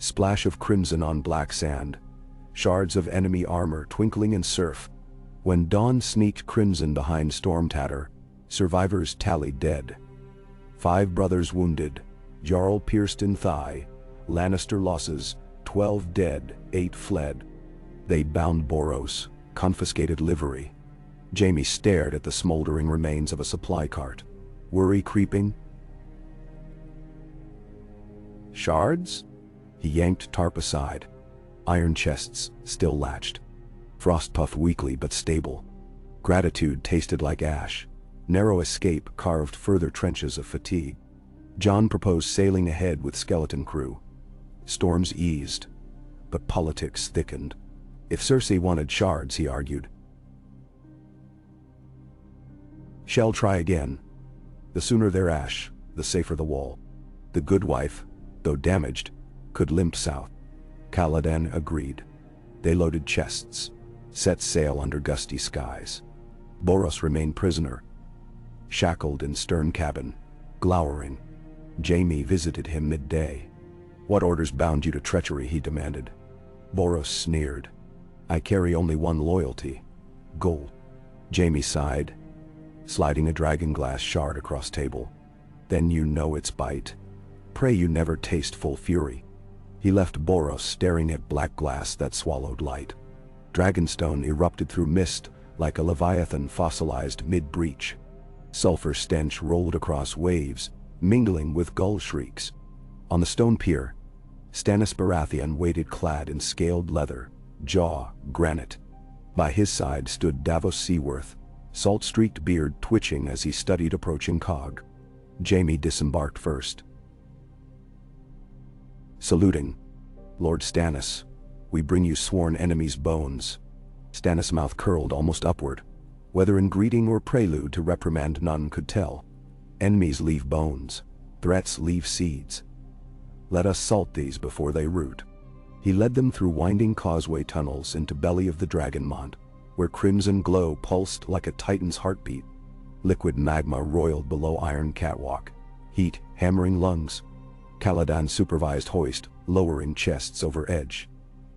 Speaker 1: Splash of crimson on black sand. Shards of enemy armor twinkling in surf. When dawn sneaked crimson behind Stormtatter, survivors tallied dead. 5 brothers wounded, Jarl pierced in thigh. Lannister losses, 12 dead, 8 fled. They bound Boros, confiscated livery. Jaime stared at the smoldering remains of a supply cart. Worry creeping? Shards? He yanked tarp aside. Iron chests still latched. Frost puffed weakly but stable. Gratitude tasted like ash. Narrow escape carved further trenches of fatigue. Jon proposed sailing ahead with skeleton crew. Storms eased, but politics thickened. If Cersei wanted shards, he argued, shall try again. The sooner their ash, the safer the wall. The good wife, though damaged, could limp south. Caladan agreed. They loaded chests, set sail under gusty skies. Boros remained prisoner, shackled in stern cabin, glowering. Jaime visited him midday. What orders bound you to treachery, he demanded. Boros sneered. I carry only one loyalty, gold. Jaime sighed, sliding a dragonglass shard across table. Then you know its bite. Pray you never taste full fury. He left Boros staring at black glass that swallowed light. Dragonstone erupted through mist like a leviathan fossilized mid-breach. Sulfur stench rolled across waves, mingling with gull shrieks. On the stone pier, Stannis Baratheon waited clad in scaled leather, jaw granite. By his side stood Davos Seaworth, salt-streaked beard twitching as he studied approaching Cog. Jaime disembarked first. Saluting, Lord Stannis, we bring you sworn enemies' bones. Stannis' mouth curled almost upward. Whether in greeting or prelude to reprimand, none could tell. Enemies leave bones, threats leave seeds. Let us salt these before they root. He led them through winding causeway tunnels into belly of the Dragonmont, where crimson glow pulsed like a titan's heartbeat. Liquid magma roiled below iron catwalk, heat hammering lungs. Caladan supervised hoist, lowering chests over edge.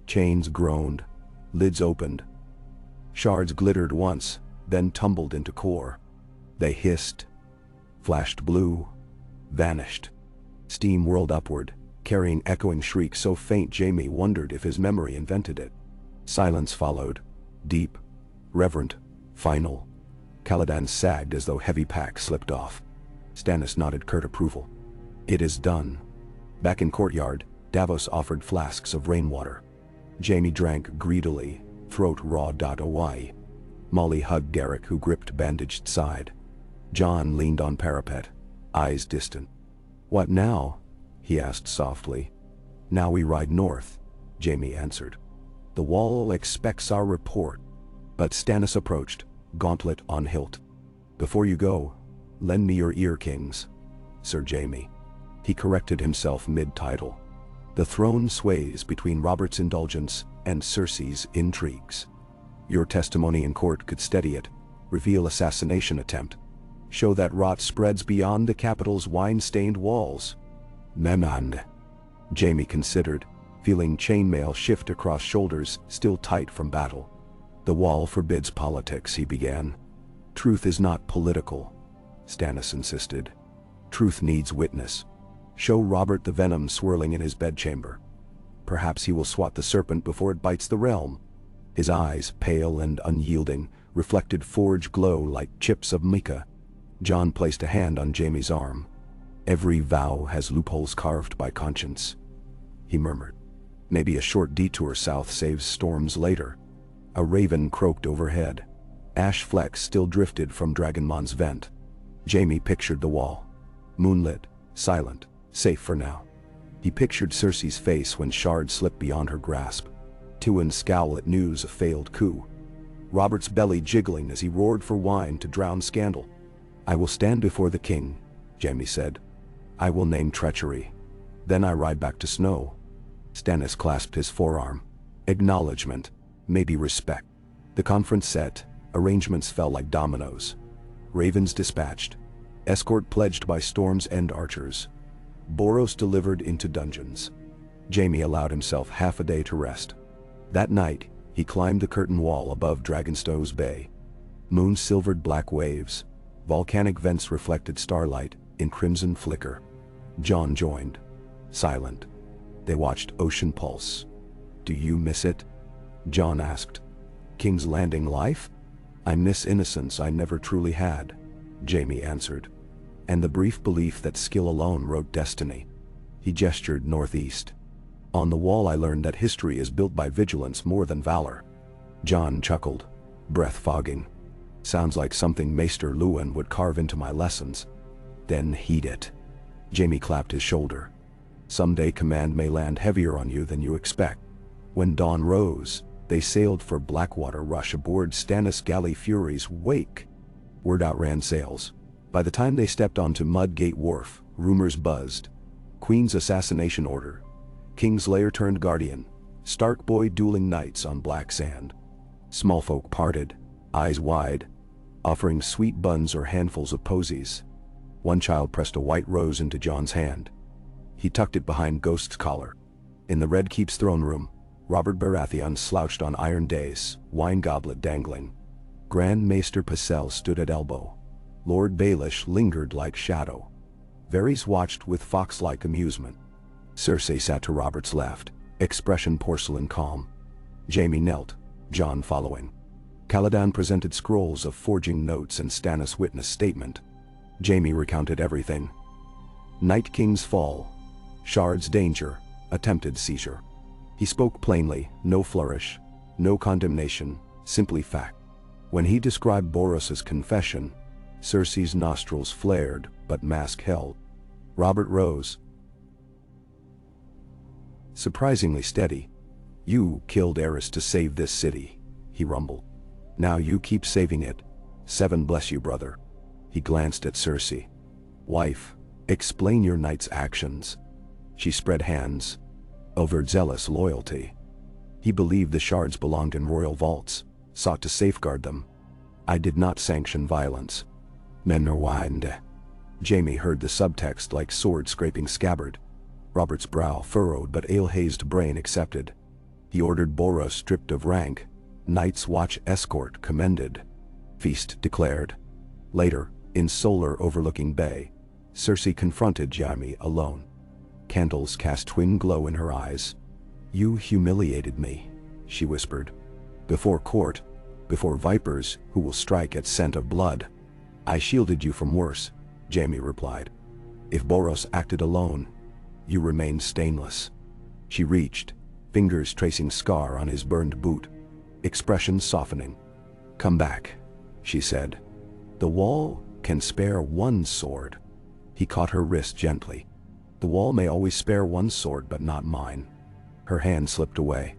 Speaker 1: Chains groaned, lids opened. Shards glittered once, then tumbled into core. They hissed, flashed blue, vanished. Steam whirled upward, carrying echoing shrieks so faint Jaime wondered if his memory invented it. Silence followed, deep, reverent, final. Caladan sagged as though heavy pack slipped off. Stannis nodded curt approval. It is done. Back in courtyard, Davos offered flasks of rainwater. Jaime drank greedily, throat raw. Molly hugged Garrick, who gripped bandaged side. Jon leaned on parapet, eyes distant. What now? He asked softly. Now we ride north, Jaime answered. The wall expects our report. But Stannis approached, gauntlet on hilt. Before you go, lend me your ear, kings, Sir Jaime. He corrected himself mid-title. The throne sways between Robert's indulgence and Cersei's intrigues. Your testimony in court could steady it, reveal assassination attempt, show that rot spreads beyond the capital's wine-stained walls. Memand. Jaime considered, feeling chainmail shift across shoulders still tight from battle. The wall forbids politics, he began. Truth is not political, Stannis insisted. Truth needs witness. Show Robert the venom swirling in his bedchamber. Perhaps he will swat the serpent before it bites the realm. His eyes, pale and unyielding, reflected forge glow like chips of mica. Jon placed a hand on Jaime's arm. Every vow has loopholes carved by conscience, he murmured. Maybe a short detour south saves storms later. A raven croaked overhead. Ash flecks still drifted from Dragonmont's vent. Jaime pictured the wall. Moonlit, silent, safe for now. He pictured Cersei's face when shards slipped beyond her grasp. Tywin's scowl at news of failed coup. Robert's belly jiggling as he roared for wine to drown scandal. I will stand before the king, Jaime said. I will name treachery. Then I ride back to Snow. Stannis clasped his forearm. Acknowledgement, maybe respect. The conference set, arrangements fell like dominoes. Ravens dispatched. Escort pledged by Storm's End archers. Boros delivered into dungeons. Jaime allowed himself half a day to rest. That night, he climbed the curtain wall above Dragonstow's Bay. Moon silvered black waves. Volcanic vents reflected starlight in crimson flicker. Jon joined, silent. They watched ocean pulse. "Do you miss it?" Jon asked. "King's Landing life? I miss innocence I never truly had," Jaime answered. "And the brief belief that skill alone wrote destiny." He gestured northeast. "On the wall I learned that history is built by vigilance more than valor." Jon chuckled, breath fogging. "Sounds like something Maester Luwin would carve into my lessons." "Then heed it." Jaime clapped his shoulder. "Someday command may land heavier on you than you expect." When dawn rose, they sailed for Blackwater Rush aboard Stannis Galley Fury's wake. Word outran sails. By the time they stepped onto Mudgate Wharf, rumors buzzed. Queen's assassination order. Kingslayer turned guardian. Stark boy dueling knights on black sand. Small folk parted, eyes wide, offering sweet buns or handfuls of posies. One child pressed a white rose into Jon's hand. He tucked it behind Ghost's collar. In the Red Keep's throne room, Robert Baratheon slouched on iron dais, wine goblet dangling. Grand Maester Pycelle stood at elbow. Lord Baelish lingered like shadow. Varys watched with fox-like amusement. Cersei sat to Robert's left, expression porcelain calm. Jaime knelt, Jon following. Caladan presented scrolls of forging notes and Stannis witness statement. Jaime recounted everything. Night King's fall. Shard's danger. Attempted seizure. He spoke plainly, no flourish, no condemnation, simply fact. When he described Boros's confession, Cersei's nostrils flared, but mask held. Robert rose. Surprisingly steady. "You killed Eris to save this city," he rumbled. "Now you keep saving it. 7 bless you, brother." He glanced at Cersei. "Wife, explain your knight's actions." She spread hands. Overzealous loyalty. He believed the shards belonged in royal vaults, sought to safeguard them. "I did not sanction violence." Menorwinde. Jaime heard the subtext like sword scraping scabbard. Robert's brow furrowed but ale-hazed brain accepted. He ordered Boros stripped of rank. Night's Watch escort commended. Feast declared. Later, in Solar overlooking Bay, Cersei confronted Jaime alone. Candles cast twin glow in her eyes. "You humiliated me," she whispered. "Before court, before vipers who will strike at scent of blood." "I shielded you from worse," Jaime replied. "If Boros acted alone, you remained stainless." She reached, fingers tracing scar on his burned boot, expression softening. "Come back," she said. "The wall can spare one sword." He caught her wrist gently. "The wall may always spare one sword, but not mine." Her hand slipped away.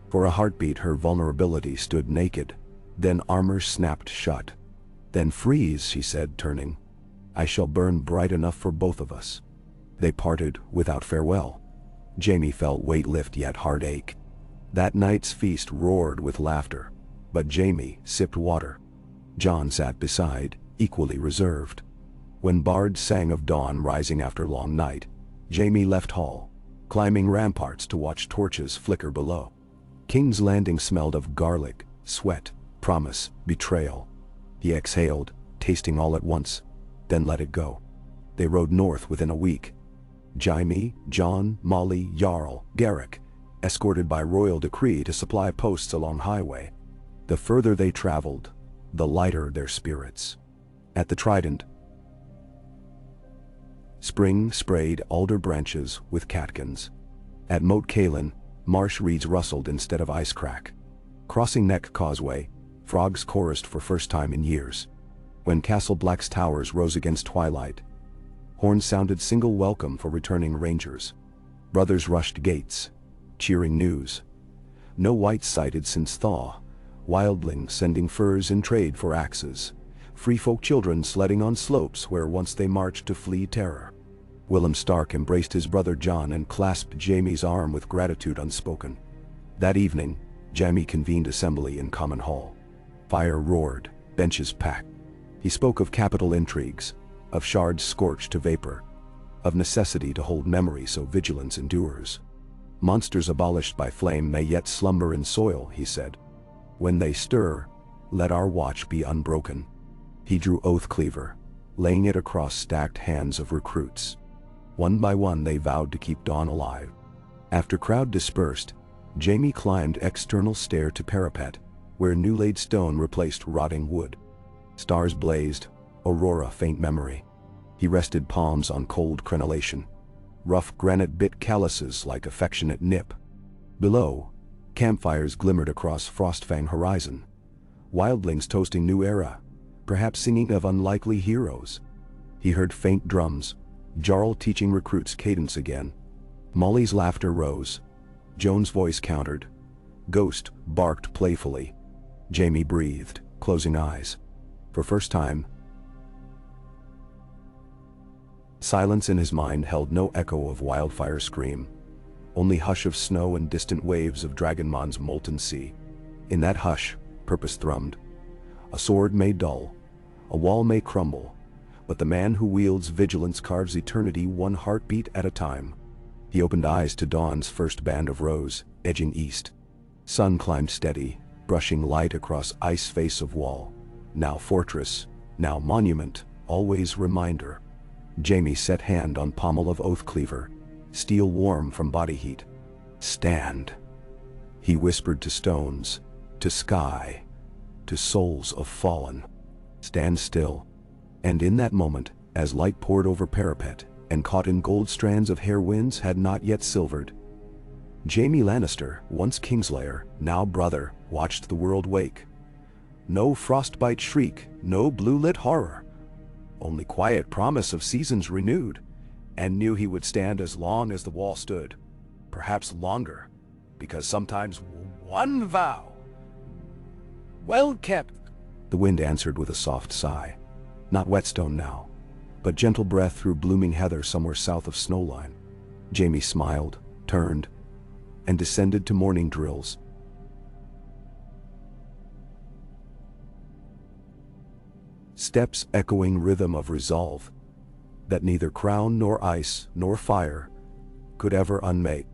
Speaker 1: For a heartbeat her vulnerability stood naked. Then armor snapped shut. "Then freeze," she said, turning. "I shall burn bright enough for both of us." They parted without farewell. Jaime felt weight lift yet heart ache. That night's feast roared with laughter, but Jaime sipped water. Jon sat beside, equally reserved. When bards sang of dawn rising after long night, Jaime left hall, climbing ramparts to watch torches flicker below. King's Landing smelled of garlic, sweat, promise, betrayal. He exhaled, tasting all at once, then let it go. They rode north within a week. Jaime, Jon, Molly, Jarl, Garrick, escorted by royal decree to supply posts along highway. The further they traveled, the lighter their spirits. At the Trident, spring sprayed alder branches with catkins. At Moat Cailin, marsh reeds rustled instead of ice crack. Crossing Neck Causeway, frogs chorused for first time in years. When Castle Black's towers rose against twilight, horns sounded single welcome for returning rangers. Brothers rushed gates, cheering news. No whites sighted since thaw, wildlings sending furs in trade for axes, free folk children sledding on slopes where once they marched to flee terror. Willem Stark embraced his brother Jon and clasped Jaime's arm with gratitude unspoken. That evening, Jaime convened assembly in Common Hall. Fire roared, benches packed. He spoke of capital intrigues, of shards scorched to vapor, of necessity to hold memory so vigilance endures. Monsters abolished by flame may yet slumber in soil, he said. When they stir, let our watch be unbroken. He drew oath cleaver, laying it across stacked hands of recruits. One by one they vowed to keep dawn alive. After crowd dispersed, Jaime climbed external stair to parapet, where new-laid stone replaced rotting wood. Stars blazed, aurora faint memory. He rested palms on cold crenellation. Rough granite bit calluses like affectionate nip. Below, campfires glimmered across Frostfang horizon. Wildlings toasting new era, perhaps singing of unlikely heroes. He heard faint drums, Jarl teaching recruits cadence again. Molly's laughter rose. Joan's voice countered. Ghost barked playfully. Jaime breathed, closing eyes. For first time, silence in his mind held no echo of wildfire scream, only hush of snow and distant waves of Dragonmon's molten sea. In that hush, purpose thrummed. A sword may dull, a wall may crumble, but the man who wields vigilance carves eternity one heartbeat at a time. He opened eyes to dawn's first band of rows, edging east. Sun climbed steady, brushing light across ice face of wall. Now fortress, now monument, always reminder. Jaime set hand on pommel of oath cleaver, steel warm from body heat. Stand. He whispered to stones, to sky, to souls of fallen. Stand still. And in that moment, as light poured over parapet, and caught in gold strands of hair winds had not yet silvered, Jaime Lannister, once Kingslayer, now brother, watched the world wake. No frostbite shriek, no blue-lit horror. Only quiet promise of seasons renewed, and knew he would stand as long as the wall stood. Perhaps longer, because sometimes one vow. Well kept, the wind answered with a soft sigh. Not whetstone now, but gentle breath through blooming heather somewhere south of snowline. Jaime smiled, turned, and descended to morning drills. Steps echoing rhythm of resolve that neither crown nor ice nor fire could ever unmake.